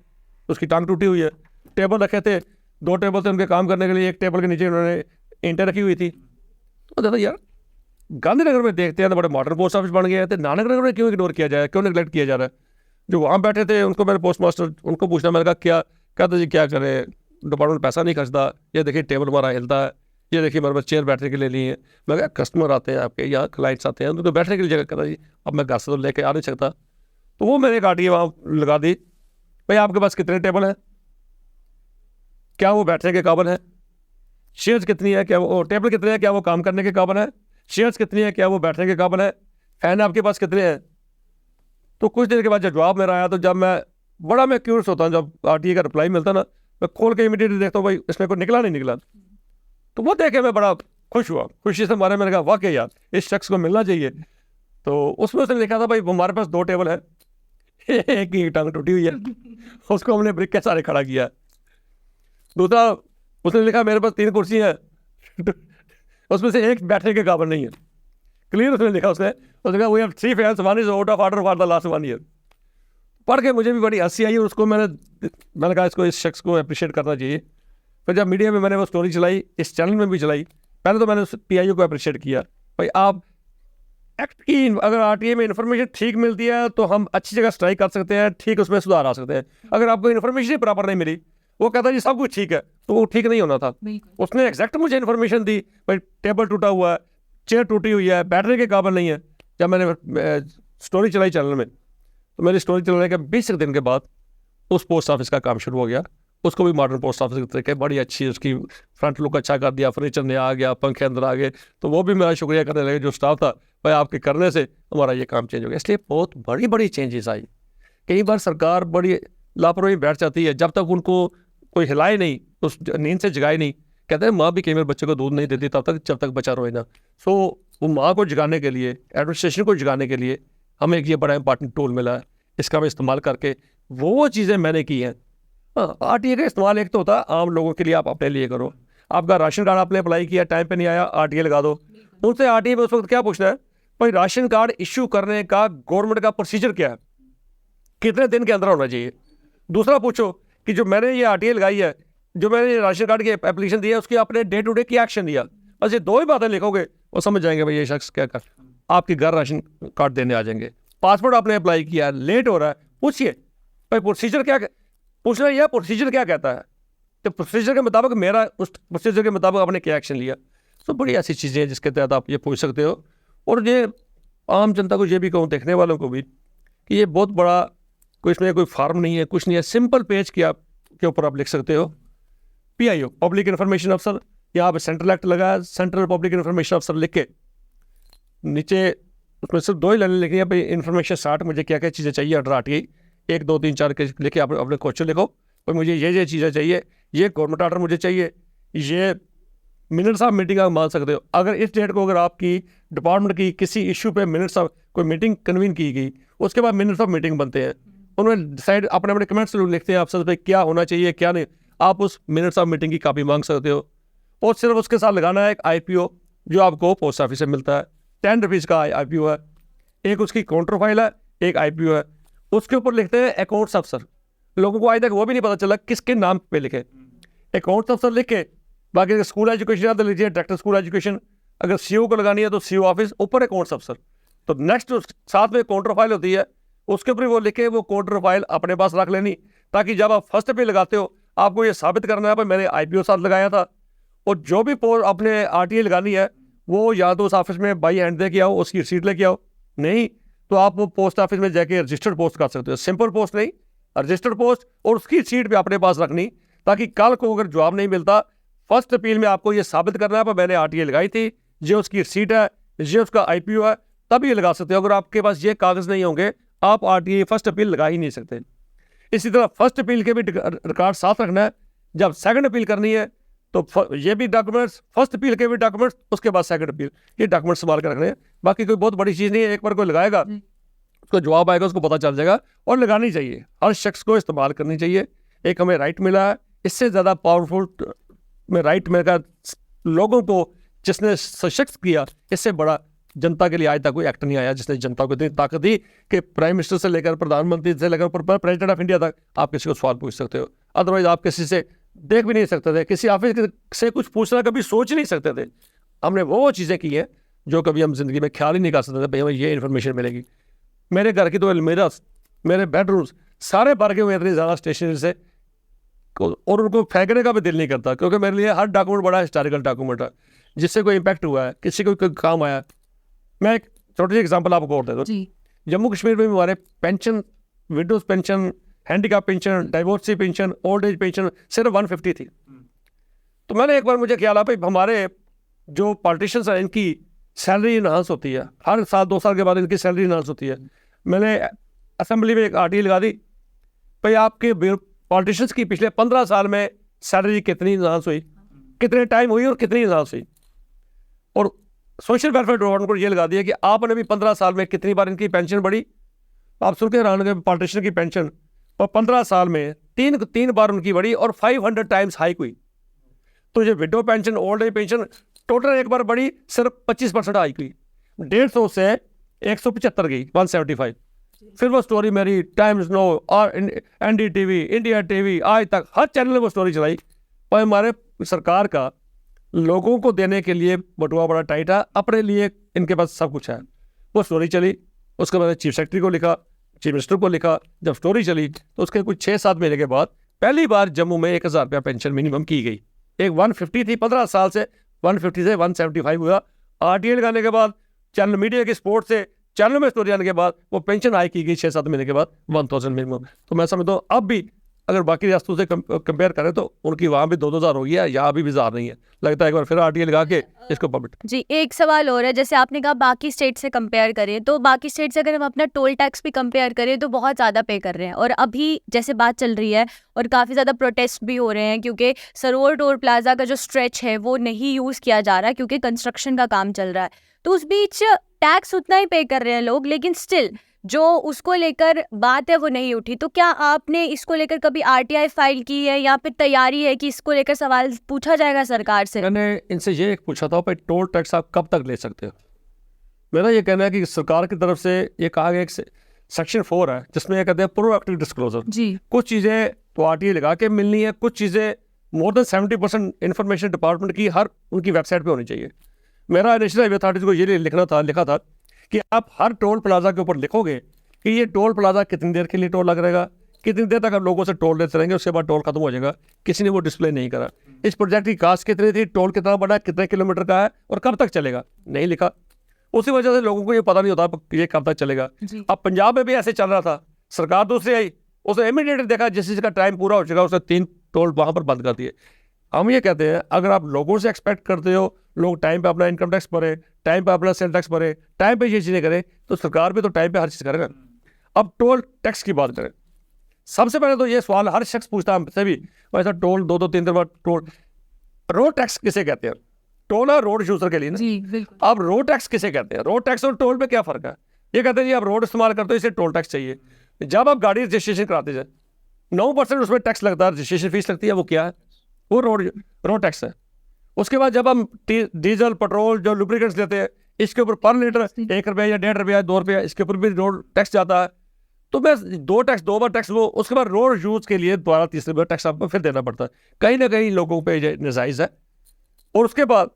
उसकी टांग टूटी हुई है। टेबल रखे थे, 2 टेबल थे उनके काम करने के लिए, एक टेबल के नीचे उन्होंने ईंटें रखी हुई थी। तो दादा यार गांधीनगर में देखते हैं तो बड़े मॉडर्न पोस्ट ऑफिस बन गए हैं, तो नानक नगर में क्यों इग्नोर किया जाए, क्यों निगलेक्ट किया जा रहा है? जो वहाँ बैठे थे उनको मैंने पोस्ट मास्टर उनको पूछना, मैंने कहा क्या कहते जी क्या करें, डिपार्टमेंट पैसा नहीं खर्चता, ये देखिए टेबल हमारा हिलता है, ये देखिए हमारे पास चेयर बैठने के लिए नहीं है। मैं कहा कस्टमर आते हैं आपके यहाँ, क्लाइंट्स आते हैं, उनको बैठने के लिए जगह कहता जी अब मैं घर से तो लेके आ नहीं सकता। तो वो मैंने काटिए वहाँ लगा दी, भाई आपके पास कितने टेबल हैं, क्या वो बैठने के काबिल है, शेयर्स कितनी है, क्या वो टेबल कितने हैं, क्या वो काम करने के काबिल है, शेयर्स कितनी है, क्या वो बैठने के काबिल है, फैन आपके पास कितने हैं। तो कुछ देर के बाद जब जवाब मेरा आया तो जब मैं क्यूरियस होता हूँ, जब आरटीआई का रिप्लाई मिलता ना, मैं खोल के इमीडिएटली देखता हूँ भाई इसमें कोई निकला नहीं निकला। तो वो देखे मैं बड़ा खुश हुआ, खुशी से मारे मैंने कहा वाकई यार इस शख्स को मिलना चाहिए। तो उसमें उसने लिखा था भाई हमारे पास 2 टेबल है, एक की टांग टूटी हुई है, उसको हमने ब्रिक के सारे खड़ा किया। दूसरा उसने लिखा मेरे पास 3 कुर्सी हैं, उसमें से एक बैठने के काबिल नहीं है, क्लियर उसने लिखा। उसने कहा we have 3 fans, one is out of order for the last 1 year. पढ़ के मुझे भी बड़ी हंसी आई और उसको मैंने कहा इसको इस शख्स को अप्रिशिएट करना चाहिए। फिर जब मीडिया में मैंने वो स्टोरी चलाई, इस चैनल में भी चलाई, पहले तो मैंने उस पीआईओ को अप्रिशिएट किया, भाई आप एक्ट की अगर आरटीआई में इन्फॉर्मेशन ठीक मिलती है तो हम अच्छी जगह स्ट्राइक कर सकते हैं, ठीक उसमें सुधार आ सकते हैं। अगर आपको इन्फॉर्मेशन प्रॉपर नहीं मिली, वो कहता जी सब कुछ ठीक है, तो वो ठीक नहीं होना था। उसने एग्जैक्ट मुझे इन्फॉर्मेशन दी, भाई टेबल टूटा हुआ है, चेयर टूटी हुई है, बैठने के काबिल नहीं है। जब मैंने स्टोरी चलाई चैनल में, तो मेरी स्टोरी चलाने के 20 दिन के बाद उस पोस्ट ऑफिस का काम शुरू हो गया। उसको भी मॉडर्न पोस्ट ऑफिस के तरीके बड़ी अच्छी, उसकी फ्रंट लुक अच्छा कर दिया, फर्नीचर नया आ गया, पंखे अंदर आ गए। तो वो भी मेरा शुक्रिया करने लगे जो स्टाफ था, भाई आपके करने से हमारा ये काम चेंज हो गया। इसलिए बहुत बड़ी बड़ी चेंजेस आई। कई बार सरकार बड़ी लापरवाही बैठ जाती है, जब तक उनको कोई हिलाए नहीं, उस नींद से जगाए नहीं। कहते हैं माँ भी कई बार बच्चे को दूध नहीं देती तब तक जब तक बच्चा रोए ना। सो वो माँ को जगाने के लिए, एडमिनिस्ट्रेशन को जगाने के लिए हमें एक ये बड़ा इंपॉर्टेंट टूल मिला है। इसका मैं इस्तेमाल करके वो चीज़ें मैंने की हैं। हाँ, आरटीआई का इस्तेमाल एक तो होता है आम लोगों के लिए, आप अपने लिए करो। आपका राशन कार्ड आपने अप्लाई किया, टाइम पे नहीं आया, आरटीआई लगा दो। उनसे आरटीआई में उस वक्त क्या पूछना है, भाई राशन कार्ड इश्यू करने का गवर्नमेंट का प्रोसीजर क्या है, कितने दिन के अंदर होना चाहिए। दूसरा पूछो कि जो मैंने ये आरटीआई लगाई है, जो मैंने राशन कार्ड की एप्लीकेशन दी है, उसकी आपने डे टू डे क्या एक्शन दिया। बस ये 2 ही बातें लिखोगे, वो समझ जाएंगे भाई ये शख्स क्या कर। आपके घर राशन कार्ड देने आ जाएंगे। पासपोर्ट आपने अप्लाई किया, लेट हो रहा है, पूछिए भाई प्रोसीजर क्या पूछना, यह प्रोसीजर क्या कहता है, तो प्रोसीजर के मुताबिक मेरा उस प्रोसीजर के मुताबिक आपने क्या एक्शन लिया। तो बड़ी ऐसी चीज़ें हैं जिसके तहत आप ये पूछ सकते हो। और ये आम जनता को ये भी कहूँ, देखने वालों को भी, कि ये बहुत बड़ा कोई इसमें कोई फार्म नहीं है, कुछ नहीं है, सिंपल पेज के ऊपर आप लिख सकते हो PIO, पब्लिक इन्फॉर्मेशन अफसर, यहाँ पे सेंट्रल एक्ट लगा है, सेंट्रल पब्लिक इन्फॉर्मेशन अफसर लिख के नीचे उसमें सिर्फ 2 ही लाइनें लिखनी है, भाई इन्फॉर्मेशन स्टार्ट, मुझे क्या क्या चीज़ें चाहिए अंडर RTI, 1 2 3 4 के लिखे आप अपने क्वेश्चन लिखो, भाई मुझे ये चीज़ें चाहिए, ये गवर्नमेंट ऑर्डर मुझे चाहिए, ये मिनट्स ऑफ मीटिंग आप मान सकते हो। अगर इस डेट को अगर आपकी डिपार्टमेंट की किसी इशू पे मिनट्स ऑफ कोई मीटिंग कन्वीन की गई, उसके बाद मिनट्स ऑफ मीटिंग बनते हैं, उन्होंने डिसाइड अपने अपने कमेंट्स लिखते हैं आप पे क्या होना चाहिए क्या नहीं, आप उस मिनट्स ऑफ मीटिंग की कॉपी मांग सकते हो। और सिर्फ उसके साथ लगाना है एक IPO जो आपको पोस्ट ऑफिस से मिलता है, 10 रुपीज़ का IPO है, एक उसकी काउंटर फाइल है, एक IPO है, उसके ऊपर लिखते हैं अकाउंट्स अफसर। लोगों को आज तक वो भी नहीं पता चला किसके नाम पे लिखे, अकाउंट्स अफसर लिख के, बाकी स्कूल एजुकेशन या तो लीजिए डायरेक्टर स्कूल एजुकेशन, अगर CO को लगानी है तो CO ऑफिस, ऊपर अकाउंट्स अफसर। तो नेक्स्ट साथ में काउंटर फाइल होती है, उसके ऊपर वो लिखे, वो काउंटर फाइल अपने पास रख लेनी, ताकि जब आप फर्स्ट पे लगाते हो आपको ये साबित करना है भाई मैंने IPO साथ लगाया था। और जो भी पोस्ट अपने RTI लगानी है वो या तो उस ऑफिस में बाई हैंड दे के आओ, उसकी रसीद लेके आओ, नहीं तो आप वो पोस्ट ऑफिस में जाके रजिस्टर्ड पोस्ट कर सकते हो, सिंपल पोस्ट नहीं, रजिस्टर्ड पोस्ट, और उसकी रसीद भी अपने पास रखनी, ताकि कल को अगर जवाब नहीं मिलता फर्स्ट अपील में आपको ये साबित करना है पर मैंने RTI लगाई थी, ये उसकी रसीद है, ये उसका IPO है, तब ये लगा सकते हो। अगर आपके पास ये कागज़ नहीं होंगे आप RTI फर्स्ट अपील लगा ही नहीं सकते। इसी तरह फर्स्ट अपील के भी रिकॉर्ड साथ रखना है, जब सेकंड अपील करनी है तो ये भी डॉक्यूमेंट्स, फर्स्ट अपील के भी डॉक्यूमेंट्स, उसके बाद सेकंड अपील, ये डॉक्यूमेंट्स संभाल कर रखने हैं। बाकी कोई बहुत बड़ी चीज़ नहीं है, एक बार कोई लगाएगा उसको जवाब आएगा, उसको पता चल जाएगा, और लगानी चाहिए, हर शख्स को इस्तेमाल करनी चाहिए। एक हमें राइट मिला है, इससे ज़्यादा पावरफुल में राइट मिलकर लोगों को जिसने सशक्त किया, इससे बड़ा जनता के लिए आज तक कोई एक्ट नहीं आया जिसने जनता को इतनी ताकत दी कि प्राइम मिनिस्टर से लेकर प्रधानमंत्री से लेकर प्रेसिडेंट ऑफ इंडिया तक आप किसी को सवाल पूछ सकते हो। अदरवाइज आप किसी से देख भी नहीं सकते थे, किसी ऑफिस से कुछ पूछना कभी सोच ही नहीं सकते थे। हमने वो चीज़ें की हैं जो कभी हम जिंदगी में ख्याल ही नहीं कर सकते थे भाई हमें ये इन्फॉर्मेशन मिलेगी। मेरे घर की तो अलमीरा, मेरे बेडरूम्स सारे भर के हुए इतनी ज़्यादा स्टेशनरी से, और उनको फेंकने का भी दिल नहीं करता, क्योंकि मेरे लिए हर डॉक्यूमेंट बड़ा हिस्टोरिकल डॉक्यूमेंट है, जिससे कोई इम्पैक्ट हुआ है, किसी को कोई काम आया। मैं एक छोटी सी एग्जांपल आपको और दे दूँ। जम्मू कश्मीर में हमारे pension, widows pension, handicap pension, divorcee pension, old age pension सिर्फ 150 थी। तो मैंने एक बार मुझे ख्याल आया भाई हमारे जो पॉलिटिशियंस हैं इनकी सैलरी इन्हांस होती है, हर साल 2 साल के बाद इनकी सैलरी इन्हांस होती है। मैंने असेंबली में एक RTI लगा दी, भाई आपके पॉलिटिशियंस की पिछले 15 साल में सैलरी कितनी इन्हांस हुई, कितने टाइम हुई और कितनी इन्हांस हुई। और सोशल वेलफेयर डिपार्टमेंट को ये लगा दिया कि आपने भी 15 साल में कितनी बार इनकी पेंशन बढ़ी। आप सुन के हैरान हो गए, पॉलिटिशियन की पेंशन और 15 साल में तीन बार उनकी बढ़ी और 500 टाइम्स हाइक हुई। तो ये window pension, old age pension total एक बार बढ़ी, सिर्फ 25% हाइक हुई, 150 से 175 गई, 175। फिर वो स्टोरी मेरी टाइम्स नो और NDTV, इंडिया TV, आज तक हर चैनल में वो स्टोरी चलाई। और हमारे सरकार का लोगों को देने के लिए बटुआ बड़ा टाइट है, अपने लिए इनके पास सब कुछ है। वो स्टोरी चली, उसके बाद चीफ सेक्रेटरी को लिखा, चीफ मिनिस्टर को लिखा। जब स्टोरी चली तो उसके कुछ 6-7 महीने के बाद पहली बार जम्मू में 1000 रुपया पेंशन मिनिमम की गई। एक 150 थी 15 साल से, 150 से 175 हुआ। RTI लगाने के बाद, चैनल मीडिया की सपोर्ट से, चैनल में स्टोरी आने के बाद वो पेंशन हाई की गई 6-7 महीने के बाद 1000 मिनिमम। तो मैं समझता हूँ अब भी अगर बाकी रियासतों से कंपेयर करें तो उनकी वहाँ भी 2-2000 हो गई है, यहाँ अभी भी ज़्यादा नहीं है। लगता है एक बार फिर RTI लगा के इसको पब्लिक। जी, एक सवाल और है, जैसे आपने कहा बाकी स्टेट से कंपेयर करें, तो बाकी स्टेट से अगर हम अपना टोल टैक्स भी कंपेयर करें तो बहुत ज़्यादा पे कर रहे हैं। और अभी जैसे बात चल रही है और काफ़ी ज़्यादा प्रोटेस्ट भी हो रहे हैं क्योंकि सरोवर टोल प्लाजा का जो स्ट्रेच है वो नहीं यूज़ किया जा रहा क्योंकि कंस्ट्रक्शन का काम चल रहा है। तो उस बीच टैक्स उतना ही पे कर रहे हैं लोग, लेकिन स्टिल जो उसको लेकर बात है वो नहीं उठी। तो क्या आपने इसको लेकर कभी RTI फाइल की है या फिर तैयारी है कि इसको लेकर सवाल पूछा जाएगा सरकार से? मैंने इनसे ये पूछा था भाई टोल टैक्स आप कब तक ले सकते हो। मेरा ये कहना है कि सरकार की तरफ से ये कहा गया, एक सेक्शन 4 है जिसमें ये कहते हैं प्रोएक्टिव डिस्क्लोजर। जी, कुछ चीज़ें तो RTI लगा के मिलनी है, कुछ चीज़ें मोर देन 70% इन्फॉर्मेशन डिपार्टमेंट की हर उनकी वेबसाइट पे होनी चाहिए। मेरा नेशनल हाईवे अथॉरिटी को ये लिखा था कि आप हर टोल प्लाजा के ऊपर लिखोगे कि ये टोल प्लाजा कितनी देर के लिए टोल लग रहेगा, कितनी देर तक आप लोगों से टोल लेते रहेंगे, उसके बाद टोल खत्म हो जाएगा, किसी ने वो डिस्प्ले नहीं करा। इस प्रोजेक्ट की कास्ट कितनी थी, टोल कितना बड़ा है, कितने किलोमीटर का है और कब तक चलेगा, नहीं लिखा। उसी वजह से लोगों को ये पता नहीं होता ये कब तक चलेगा। अब पंजाब में भी ऐसे चल रहा था, सरकार दूसरी आई, उसने इमीडिएटली देखा जिस चीज़ का टाइम पूरा हो चुका उसने 3 टोल वहाँ पर बंद कर दिए। हम ये कहते हैं अगर आप लोगों से एक्सपेक्ट करते हो लोग टाइम पे अपना इनकम टैक्स भरे, टाइम पे अपना सेल टैक्स भरे, टाइम पे ये चीज़ें करें, तो सरकार भी तो टाइम पे हर चीज़ करे ना। अब टोल टैक्स की बात करें, सबसे पहले तो ये सवाल हर शख्स पूछता है हमसे भी, वैसा टोल 2-3 बार टोल, रोड टैक्स किसे कहते हैं? टोल है रोड यूजर के लिए ना। जी बिल्कुल। अब रोड टैक्स किसे कहते हैं? रोड टैक्स और टोल में क्या फ़र्क है? ये कहते हैं जी आप रोड इस्तेमाल करते हो इसे टोल टैक्स चाहिए। जब आप गाड़ी रजिस्ट्रेशन कराते हैं 9% उसमें टैक्स लगता है, रजिस्ट्रेशन फीस लगती है, वो क्या है? वो रोड टैक्स है। उसके बाद जब हम डीजल पेट्रोल जो लुब्रिकेंट्स लेते हैं इसके ऊपर पर लीटर 1 रुपया या 1.5 रुपया 2 रुपया इसके ऊपर भी रोड टैक्स जाता है। तो मैं 2 बार टैक्स वो, उसके बाद रोड यूज़ के लिए दोबारा तीसरी बार टैक्स आपको फिर देना पड़ता है। कहीं ना कहीं लोगों पे ये नजायज़ है। और उसके बाद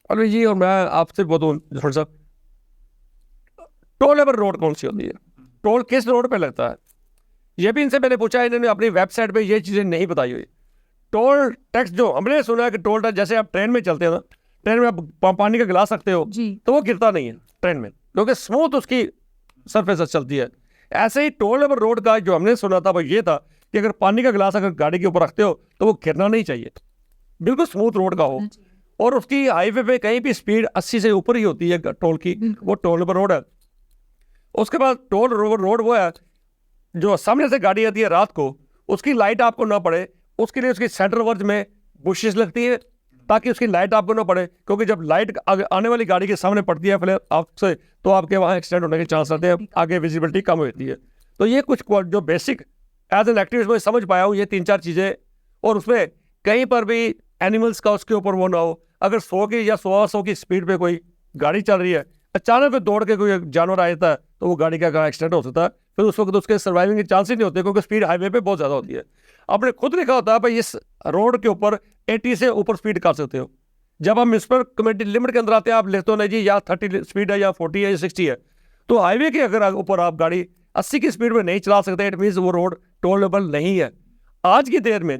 अरे जी, और मैं आपसे बोलूँ थोड़ा सा, टोलेबल रोड कौन सी होती है, टोल किस रोड पे लगता है, ये भी इनसे मैंने पूछा, इन्होंने अपनी वेबसाइट पे ये चीज़ें नहीं बताई हुई। टोल टैक्स जो हमने सुना है कि टोल टैक्स, जैसे आप ट्रेन में चलते हो ना, ट्रेन में आप पानी का गिलास रखते हो तो वो गिरता नहीं है ट्रेन में, क्योंकि स्मूथ उसकी सरफेस चलती है। ऐसे ही टोलेबल रोड का जो हमने सुना था वो ये था कि अगर पानी का गिलास अगर गाड़ी के ऊपर रखते हो तो वो गिरना नहीं चाहिए, बिल्कुल स्मूथ रोड का हो, और उसकी हाईवे पे कहीं भी स्पीड 80 से ऊपर ही होती है टोल की, वो टोलेबल रोड है। उसके बाद टोल रोड वो है जो सामने से गाड़ी आती है रात को, उसकी लाइट आपको ना पड़े, उसके लिए उसकी सेंटर वर्ज में बुशेस लगती है ताकि उसकी लाइट आपको ना पड़े, क्योंकि जब लाइट आने वाली गाड़ी के सामने पड़ती है फिर आपसे, तो आपके वहाँ एक्सीडेंट होने के चांस रहते हैं, आगे विजिबिलिटी कम होती है। तो ये कुछ जो बेसिक एज एन एक्टिविस्ट मैं समझ पाया हूँ ये 3-4 चीज़ें। और उसमें कहीं पर भी एनिमल्स का उसके ऊपर वो ना हो, अगर 100 की या 100 की स्पीड पे कोई गाड़ी चल रही है, अचानक से दौड़ के कोई जानवर आ जाता है तो वो गाड़ी का एक्सीडेंट हो सकता है, फिर उस वक्त उसके सर्वाइविंग के चांस ही नहीं होते, क्योंकि स्पीड हाईवे पे बहुत ज़्यादा होती है। आपने खुद लिखा होता है भाई इस रोड के ऊपर 80 से ऊपर स्पीड कर सकते हो। जब हम म्यूनसिपल कम्युनिटी लिमिट के अंदर आते हैं आप लिखते हो नहीं जी या 30 स्पीड है या 40 है या 60 है, तो हाईवे के अगर ऊपर आप गाड़ी 80 की स्पीड में नहीं चला सकते, इट मीन्स वो रोड टोलेबल नहीं है। आज की देर में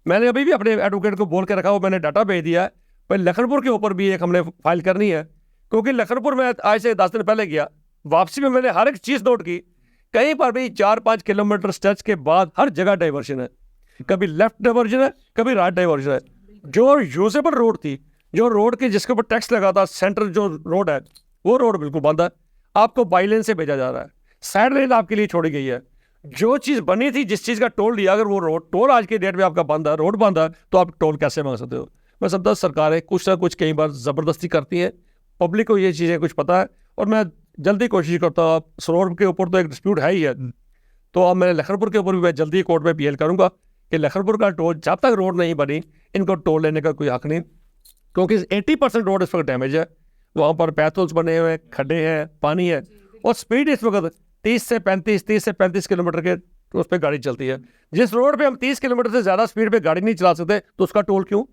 मैंने अभी भी अपने एडवोकेट को बोल के रखा, वो मैंने डाटा भेज दिया है, भाई लखनपुर के ऊपर भी एक हमने फाइल करनी है, क्योंकि लखनपुर में आज से 10 दिन पहले गया, वापसी में मैंने हर एक चीज़ नोट की, कहीं पर भी 4-5 किलोमीटर स्ट्रेच के बाद हर जगह डाइवर्शन है, कभी लेफ्ट डाइवर्जन है कभी राइट डाइवर्जन है। जो यूजेबल रोड थी, जो रोड के जिसके ऊपर टैक्स लगा था, सेंट्रल जो रोड है वो रोड बिल्कुल बंद है, आपको बाई लेन से भेजा जा रहा है, साइड लेन आपके लिए छोड़ी गई है। जो चीज़ बनी थी, जिस चीज़ का टोल लिया, अगर वो रोड टोल आज के डेट में आपका बंद है, रोड बंद है, तो आप टोल कैसे मांग सकते हो? मैं समझता हूँ सरकारें कुछ ना कुछ कई बार ज़बरदस्ती करती हैं, पब्लिक को ये चीज़ें कुछ पता है, और मैं जल्दी कोशिश करता हूँ। अब सरोवर के ऊपर तो एक डिस्प्यूट है ही है, तो अब मैं लखनपुर के ऊपर भी मैं जल्दी कोर्ट में अपील करूँगा कि लखनपुर का टोल, जब तक रोड नहीं बनी इनको टोल लेने का कोई हक नहीं, क्योंकि 80% रोड इस वक्त डैमेज है, वहाँ पर पैथोल्स बने हुए हैं, खड्डे हैं, पानी है, और स्पीड इस वक्त 30 से 35 किलोमीटर के उस पर गाड़ी चलती है। जिस रोड पे हम 30 किलोमीटर से ज़्यादा स्पीड पे गाड़ी नहीं चला सकते तो उसका टोल क्यों?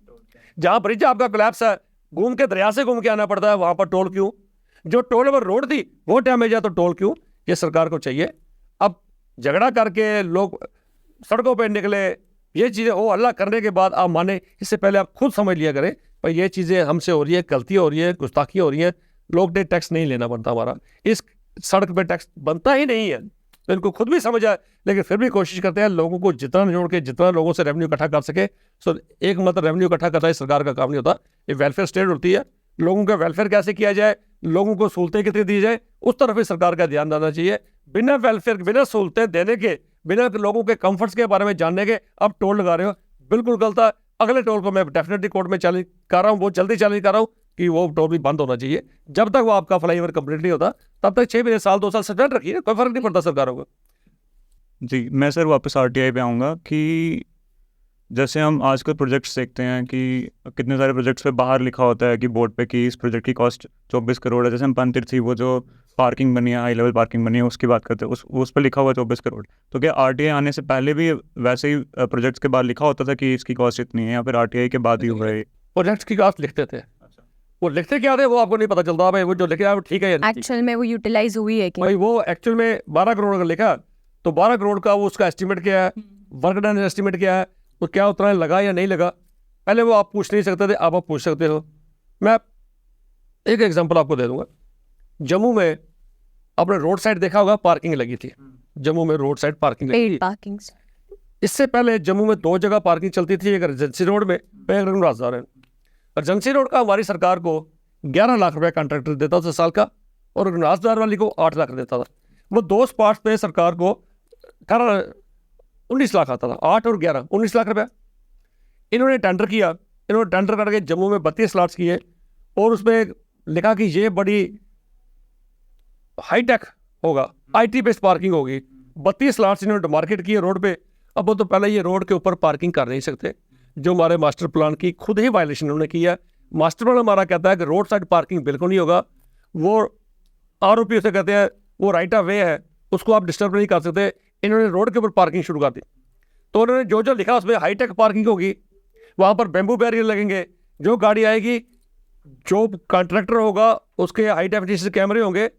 जहाँ ब्रिज आपका कोलैप्स है, घूम के दरिया से घूम के आना पड़ता है, वहाँ पर टोल क्यों? जो टोलेबल रोड थी वो डैमेज है तो टोल क्यों? ये सरकार को चाहिए। अब झगड़ा करके लोग सड़कों पर निकले, ये चीज़ें ओ अल्लाह करने के बाद आप माने, इससे पहले आप खुद समझ लिया करें भाई ये चीज़ें हमसे हो रही है, गलतियाँ हो रही है, गुस्ताखियाँ हो रही हैं, लोग ने टैक्स नहीं लेना पड़ता, हमारा इस सड़क पे टैक्स बनता ही नहीं है, तो इनको खुद भी समझ आए, लेकिन फिर भी कोशिश करते हैं लोगों को जितना जोड़ के जितना लोगों से रेवेन्यू इकट्ठा कर सके। सो एक मतलब रेवेन्यू इकट्ठा करना ही सरकार का काम नहीं होता, ये वेलफेयर स्टेट होती है, लोगों का वेलफेयर कैसे किया जाए, लोगों को सहूलतें कितनी दी जाए, उस तरफ ही सरकार का ध्यान देना चाहिए। बिना वेलफेयर, बिना सहूलतें देने के, बिना लोगों के कंफर्ट्स के बारे में जानने के अब टोल लगा रहे हो, बिल्कुल गलत है। अगले टोल को मैं डेफिनेटली कोर्ट में चैलेंज कर रहा हूँ, बहुत जल्दी चैलेंज कर रहा हूँ कि वो टोल भी बंद होना चाहिए। जब तक वो आपका फ्लाईओवर कंप्लीट नहीं होता तब तक 6 महीने, साल, 2 साल सस्पेंड रखिए, कोई फर्क नहीं पड़ता सरकारों को। जी, मैं सर वापस आरटीआई पे आऊँगा कि जैसे हम आजकल प्रोजेक्ट्स देखते हैं कि कितने सारे प्रोजेक्ट्स पे बाहर लिखा होता है कि बोर्ड पे कि इस प्रोजेक्ट की कॉस्ट 24 करोड़ है। जैसे हम पंतिर थी, वो जो पार्किंग बनी है, हाई लेवल पार्किंग बनी है, उसकी बात करते हैं, उस पर लिखा हुआ 24 करोड़। तो क्या आरटीआई आने से पहले भी वैसे ही प्रोजेक्ट्स के बाद लिखा होता था कि इसकी कॉस्ट इतनी है, या फिर आरटीआई के बाद ही हुआ है? प्रोजेक्ट्स की कॉस्ट लिखते थे, वो लिखते क्या थे वो आपको नहीं पता चलता भाई, वो जो लिखा है वो ठीक है या नहीं। एक्चुअल में वो यूटिलाइज हुई है कि भाई वो एक्चुअल में 12 करोड़ का लिखा, तो 12 करोड़ का वो उसका एस्टिमेट क्या है, वर्क डन एस्टिमेट क्या है, तो क्या उतना लगा या नहीं लगा, पहले वो आप पूछ नहीं सकते थे, अब आप पूछ सकते हो। मैं एक एग्जांपल आपको दे दूंगा। जम्मू में आपने रोड साइड देखा होगा, पार्किंग लगी थी। जम्मू में रोड साइड पार्किंग लगी पेड थी। पार्किंग। इससे पहले जम्मू में 2 जगह पार्किंग चलती थी, एक एजेंसी रोड में, एक रघुनाथ द्वार में। एजेंसी रोड का हमारी सरकार को 11 लाख रुपया कॉन्ट्रैक्टर देता था साल का, और रघुनाथ द्वार वाली को 8 लाख देता था। वो 2 स्पॉट्स पे सरकार को 19 लाख आता था, 8 और 11 19 लाख रुपया। इन्होंने टेंडर किया, इन्होंने टेंडर करके जम्मू में 32 स्लॉट्स किए, और उसमें लिखा कि ये बड़ी हाईटेक होगा, IT बेस्ड पार्किंग होगी। 32 स्लॉट्स इन्होंने मार्केट किए रोड पे। अब वो तो पहले ये रोड के ऊपर पार्किंग कर नहीं सकते, जो हमारे मास्टर प्लान की खुद ही वायलेशन उन्होंने किया। मास्टर प्लान हमारा कहता है कि रोड साइड पार्किंग बिल्कुल नहीं होगा। वो आरोपी उसे कहते हैं वो राइट ऑफ वे है, उसको आप डिस्टर्ब नहीं कर सकते। इन्होंने रोड के ऊपर पार्किंग शुरू कर दी। तो उन्होंने जो जो लिखा उसमें हाईटेक पार्किंग होगी, वहाँ पर बेम्बू बैरियर लगेंगे, जो गाड़ी आएगी, जो कॉन्ट्रैक्टर होगा उसके हाई डेफिनेशन कैमरे होंगे,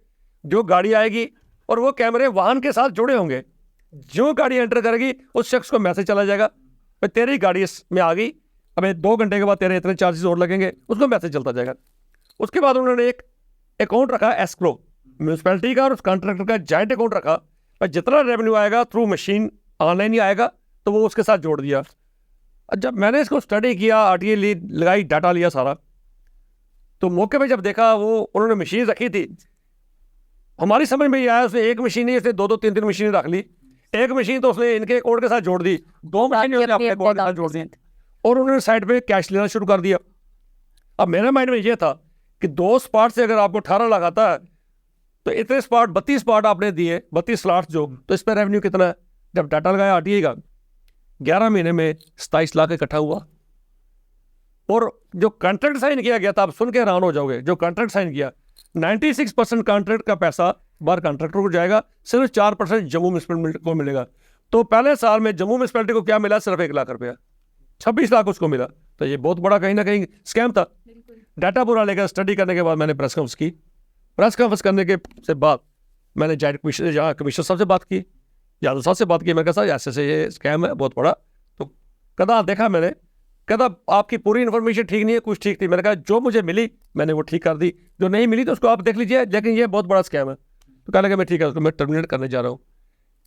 जो गाड़ी आएगी, और वो कैमरे वाहन के साथ जुड़े होंगे। जो गाड़ी एंटर करेगी उस शख्स को मैसेज चला जाएगा, भाई तेरी गाड़ी इसमें आ गई, अबे 2 घंटे के बाद तेरे इतने चार्जेस और लगेंगे, उसको मैसेज चलता जाएगा। उसके बाद उन्होंने एक अकाउंट रखा एस्क्रो, म्यूनसिपैलिटी का और उस कॉन्ट्रैक्टर का जॉइंट अकाउंट रखा, और जितना रेवेन्यू आएगा थ्रू मशीन ऑनलाइन ही आएगा, तो वो उसके साथ जोड़ दिया। जब मैंने इसको स्टडी किया, RTA लगाई, डाटा लिया सारा, तो मौके पे जब देखा वो उन्होंने मशीन रखी थी, हमारी समझ में ये आया उसने एक मशीन नहीं, उसने 2-2 3-3 मशीनें रख ली। एक मशीन तो उसने इनके कोड के साथ जोड़ दी, 2 मशीनें उसने अपने कोड के साथ जोड़ दी, और उन्होंने साइड पे कैश लेना शुरू कर दिया। अब मेरे माइंड में ये था कि 2 स्पॉट से अगर आपको 18 लाख आता है, तो इतने स्पॉट 32 स्पॉट आपने दिए, 32 स्लॉट्स जो, तो इस पर रेवेन्यू कितना है? जब डाटा लगाया RTA का, 11 महीने में 27 लाख इकट्ठा हुआ। और जो कॉन्ट्रैक्ट साइन किया गया था, आप सुन के हैरान हो जाओगे, जो कॉन्ट्रैक्ट साइन किया, 96% कॉन्ट्रैक्ट का पैसा बाहर कॉन्ट्रैक्टर को जाएगा, सिर्फ 4% जम्मू म्यूनसिपैलिटी को मिलेगा। तो पहले साल में जम्मू म्यूनसिपैलिटी को क्या मिला? सिर्फ 1 लाख रुपया, 26 लाख उसको मिला। तो ये बहुत बड़ा कहीं ना कहीं स्कैम था। डाटा पूरा लेकर स्टडी करने के बाद मैंने प्रेस कॉन्फ्रेंस की। प्रेस कॉन्फ्रेंस करने के से बाद मैंने जॉइंट कमिश्नर साहब से बात की, यादव साहब से बात की। मैं कहा सर ऐसे से ये स्कैम है बहुत बड़ा। तो कहता देखा मैंने, कहता आपकी पूरी इन्फॉर्मेशन ठीक नहीं है, कुछ ठीक थी। मैंने कहा जो मुझे मिली मैंने वो ठीक कर दी, जो नहीं मिली तो उसको आप देख लीजिए, लेकिन ये बहुत बड़ा स्कैम है। तो कहने लगा मैं ठीक है, उसको मैं टर्मिनेट करने जा रहा हूँ।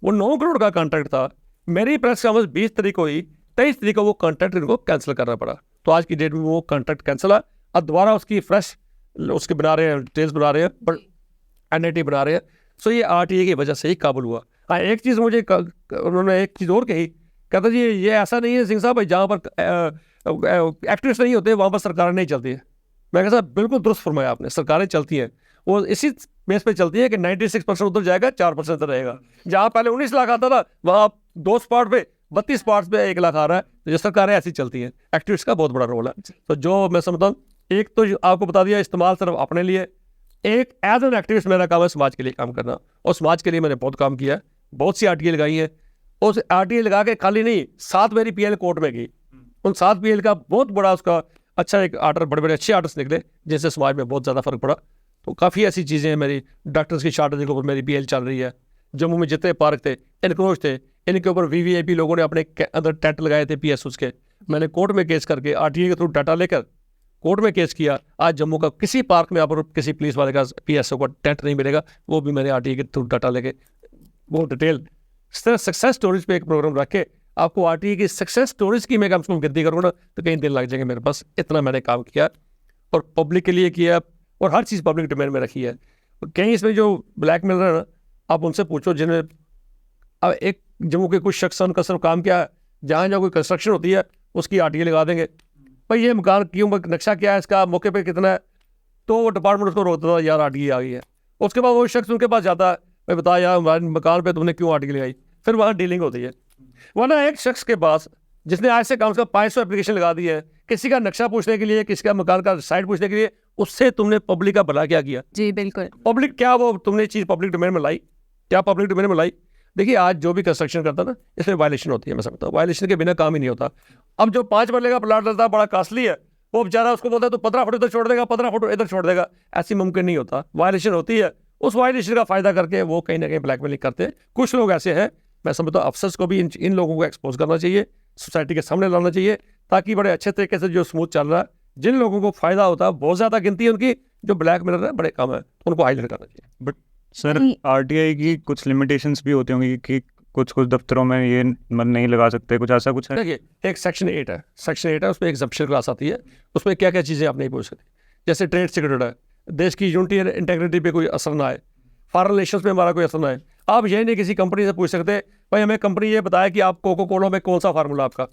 वो 9 करोड़ का कॉन्ट्रैक्ट था। मेरी प्रेस कॉन्फ्रेंस 20 तारीख को हुई, 23 तारीख को वो कॉन्ट्रैक्ट इनको कैंसिल करना पड़ा। तो आज की डेट में वो कॉन्ट्रैक्ट कैंसिल है। अब दोबारा उसकी फ्रेश उसके बना रहे हैं, डिटेल्स बना रहे हैं, पर NIT बना रहे हैं। सो ये RTA की वजह से ही काबुल हुआ। हाँ, एक चीज़ मुझे उन्होंने एक चीज़ और कही, कहता जी ये ऐसा नहीं है सिंह साहब भाई, जहाँ पर एक्टिविस्ट नहीं होते वहाँ पर सरकारें नहीं चलती है। मैं कहता बिल्कुल दुरुस्त फरमाया आपने, सरकारें चलती हैं, वो इसी बेस पे चलती है कि 96% उधर जाएगा, 4% इधर रहेगा। जहाँ पहले 19 लाख आता था, वहाँ 2 स्पॉट पे 32 स्पॉट्स पे 1 लाख आ रहा है। तो ये सरकारें ऐसी चलती हैं, एक्टिविस्ट का बहुत बड़ा रोल है। तो जो मैं समझता हूँ, एक तो आपको बता दिया इस्तेमाल सिर्फ अपने लिए, एक एज एन एक्टिविस्ट मेरा काम है समाज के लिए काम करना, और समाज के लिए मैंने बहुत काम किया है। बहुत सी RTA लगाई है, उस RTA लगा के खाली नहीं, 7 मेरी PL कोर्ट में गई। उन 7 PL का बहुत बड़ा उसका अच्छा एक आर्डर, बड़े बड़े अच्छे आर्डर्स निकले, जिससे समाज में बहुत ज़्यादा फर्क पड़ा। तो काफ़ी ऐसी चीज़ें हैं। मेरी डॉक्टर्स की शार्टेज के ऊपर मेरी PL चल रही है। जम्मू में जितने पार्क थे, इनक्रोच थे, इनके ऊपर VVIP लोगों ने अपने अंदर टेंट लगाए थे PSUs के। मैंने कोर्ट में केस करके RTA के थ्रू डाटा लेकर कोर्ट में केस किया। आज जम्मू का किसी पार्क में आप किसी पुलिस वाले का PSO का टेंट नहीं मिलेगा, वो भी मैंने RTA के थ्रू डाटा लेके वो डिटेल सक्सेस स्टोरीज पे एक प्रोग्राम रख के आपको RTA की सक्सेस स्टोरीज की मैं कम से कम गिनती करूँगा ना तो कई दिन लग जाएंगे मेरे पास। इतना मैंने काम किया और पब्लिक के लिए किया, और हर चीज़ पब्लिक डोमेन में रखी है। कहीं इसमें जो ब्लैक मेल है ना, आप उनसे पूछो जिन्हें, अब एक जम्मू के कुछ शख्स उनका सिर्फ काम क्या है, जहाँ जहाँ कोई कंस्ट्रक्शन होती है उसकी RTA लगा देंगे, भाई ये मकान क्यों, नक्शा क्या है इसका, मौके पे कितना है, तो वो डिपार्टमेंट उसको रोकता था यार RTA आ गई है। उसके बाद वो शख्स उनके पास जाता है, भाई बता यार हमारे मकान पे तुमने क्यों RTA लगाई, फिर वहाँ डीलिंग होती है। वरना एक शख्स के पास जिसने आज से कम 500 एप्लीकेशन लगा दी है, किसी का नक्शा पूछने के लिए, किसी का मकान का साइट पूछने के लिए, उससे तुमने पब्लिक का भला क्या किया? जी बिल्कुल। पब्लिक क्या वो तुमने चीज़ पब्लिक डोमेन में लाई, क्या पब्लिक डोमेन में लाई? देखिए आज जो भी कंस्ट्रक्शन करता ना, इसमें वायलेशन होती है। मैं समझता हूँ वायलेशन के बिना काम ही नहीं होता। अब जो 5 मरले का प्लाट लेता है, बड़ा कास्टली है, वो बेचारा उसको बोलता है तो 15 फुट इधर छोड़ देगा, 15 फुट इधर छोड़ देगा, ऐसी मुमकिन नहीं होता। वायलेशन होती है, उस वायलेशन का फ़ायदा करके वो कहीं ना कहीं ब्लैकमेलिंग करते हैं। कुछ लोग ऐसे हैं मैं समझता हूँ अफसर्स को भी इन लोगों को एक्सपोज करना चाहिए, सोसाइटी के सामने लाना चाहिए, ताकि बड़े अच्छे तरीके से जो स्मूथ चल रहा है, जिन लोगों को फ़ायदा होता है, बहुत ज़्यादा गिनती है उनकी, जो ब्लैक मिलर है बड़े कम है, तो उनको हाईलाइट करना चाहिए। बट सर आरटीआई की कुछ लिमिटेशंस भी होती होंगी कि कुछ दफ्तरों में ये नहीं लगा सकते, कुछ ऐसा कुछ है? देखिए, एक सेक्शन 8 है, सेक्शन 8 है, उसमें एग्जम्पशन क्लास आती है, उसमें क्या क्या चीज़ें आप नहीं पूछ सकते। जैसे ट्रेड सीक्रेट है, देश की यूनिटी एंड इंटेग्रिटी पे कोई असर ना आए, फॉरेन रिलेशंस में हमारा कोई असर ना आए। आप ये नहीं किसी कंपनी से पूछ सकते भाई हमें कंपनी ये बताया कि आप कोको कोला में कौन सा फार्मूला आपका,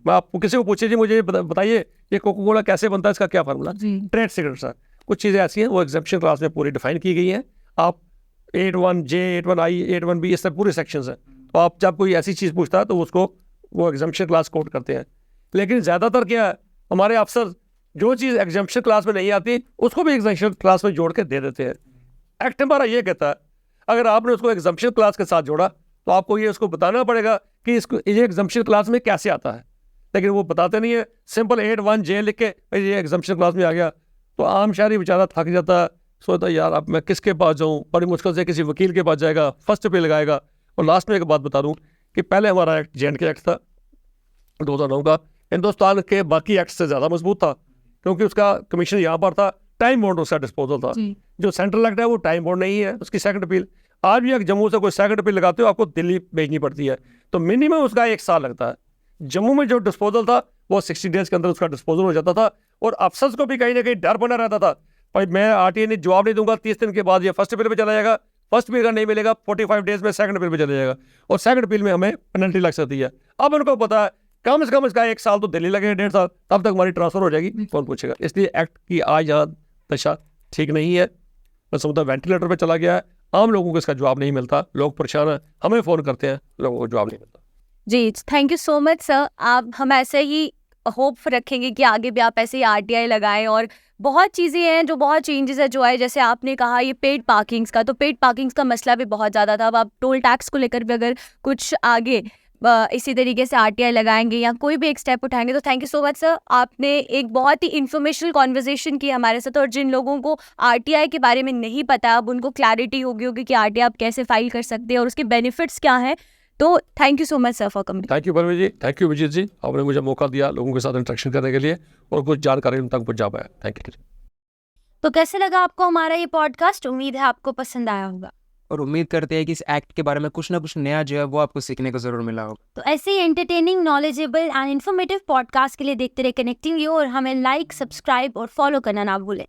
मैं आपको किसी को पूछिए जी मुझे बताइए ये कोको कोला कैसे बनता है, इसका क्या फार्मूला। ट्रेड सीक्रेट सर, कुछ चीज़ें ऐसी हैं वो एग्जम्पशन क्लास में पूरी डिफाइन की गई हैं। आप 81J 81I 81B इस तरह पूरे सेक्शंस हैं, तो आप जब कोई ऐसी चीज़ पूछता है तो उसको वो एग्जम्पशन क्लास कोट करते हैं। लेकिन ज़्यादातर क्या है, हमारे अफसर जो चीज़ एग्जम्पशन क्लास में नहीं आती उसको भी एग्जम्पशन क्लास में जोड़ के दे देते हैं। एक्ट हमारा ये कहता है अगर आपने उसको एग्जम्पशन क्लास के साथ जोड़ा तो आपको ये उसको बताना पड़ेगा कि इसको ये एग्जम्पशन क्लास में कैसे आता है, लेकिन वो बताते नहीं है। सिंपल 81J लिख के भाई ये एग्जम्पशन क्लास में आ गया, तो आम शहरी बेचारा थक जाता है, सोचता यार अब मैं किसके पास जाऊँ, बड़ी मुश्किल से किसी वकील के पास जाएगा, फर्स्ट पे लगाएगा। और लास्ट में एक बात बता दूँ कि पहले हमारा एक्ट J&K एक्ट था 2009 का, हिंदुस्तान के बाकी एक्ट से ज़्यादा मजबूत था, क्योंकि उसका कमीशन यहाँ पर था, टाइम बाउंड उसका डिस्पोजल था। जो सेंट्रल एक्ट है वो टाइम बाउंड नहीं है, उसकी सेकंड अपील आज भी अगर जम्मू से कोई सेकंड अपील लगाते हो आपको दिल्ली भेजनी पड़ती है, तो मिनिमम उसका 1 साल लगता है। जम्मू में जो डिस्पोजल था वो 60 डेज के अंदर उसका डिस्पोजल हो जाता था, और अफसर्स को भी कहीं ना कहीं डर बना रहता था भाई मैं आरटीआई ने जवाब नहीं दूंगा 30 दिन के बाद ये फर्स्ट अपील पे चला जाएगा, फर्स्ट अपील का नहीं मिलेगा 45 डेज में सेकंड अपील पे चला जाएगा, और सेकंड अपील में हमें पेनल्टी लग सकती है। अब उनको पता है कम से कम इसका 1 साल तो दिल्ली लगेगा, 1.5 साल, तब तक हमारी ट्रांसफर हो जाएगी, कौन पूछेगा। इसलिए एक्ट की आज यहाँ दशा ठीक नहीं है, मैं समझता वेंटिलेटर पे चला गया है, आम लोगों को इसका जवाब नहीं मिलता, लोग परेशान हैं, हमें फ़ोन करते हैं, लोगों को जवाब नहीं मिलता। जी, thank you so much sir. आप हम ऐसे ही होप रखेंगे कि आगे भी आप ऐसे ही आरटीआई लगाएं, और बहुत चीज़ें हैं जो बहुत चेंजेस है जो आए, जैसे आपने कहा ये पेड पार्किंग्स का, तो पेड पार्किंग्स का मसला भी बहुत ज़्यादा था। अब आप टोल टैक्स को लेकर भी अगर कुछ आगे इसी तरीके से आरटीआई लगाएंगे या कोई भी एक स्टेप उठाएंगे, तो thank you so much sir. आपने एक बहुत ही इन्फॉर्मेशनल कॉन्वर्जेशन की हमारे साथ, और जिन लोगों को आरटीआई के बारे में नहीं पता अब उनको क्लैरिटी होगी कि आरटीआई आप कैसे फाइल कर सकते हैं और उसके बेनिफिट्स क्या हैं। तो thank you so much sir for coming. Thank you Parveen ji, thank you Vijay ji, आपने मुझे मौका दिया लोगों के साथ इंटरेक्शन करने के लिए और कुछ जानकारी उन तक पहुंचा पाया, थैंक यू। तो कैसे लगा आपको हमारा ये पॉडकास्ट? उम्मीद है आपको पसंद आया होगा, और उम्मीद करते हैं कि इस एक्ट के बारे में कुछ ना कुछ नया जो है वो आपको सीखने को ज़रूर मिला होगा। तो ऐसे ही entertaining, knowledgeable and informative podcast के लिए देखते रहे कनेक्टिंग यू, और हमें लाइक, सब्सक्राइब और फॉलो करना ना भूलें।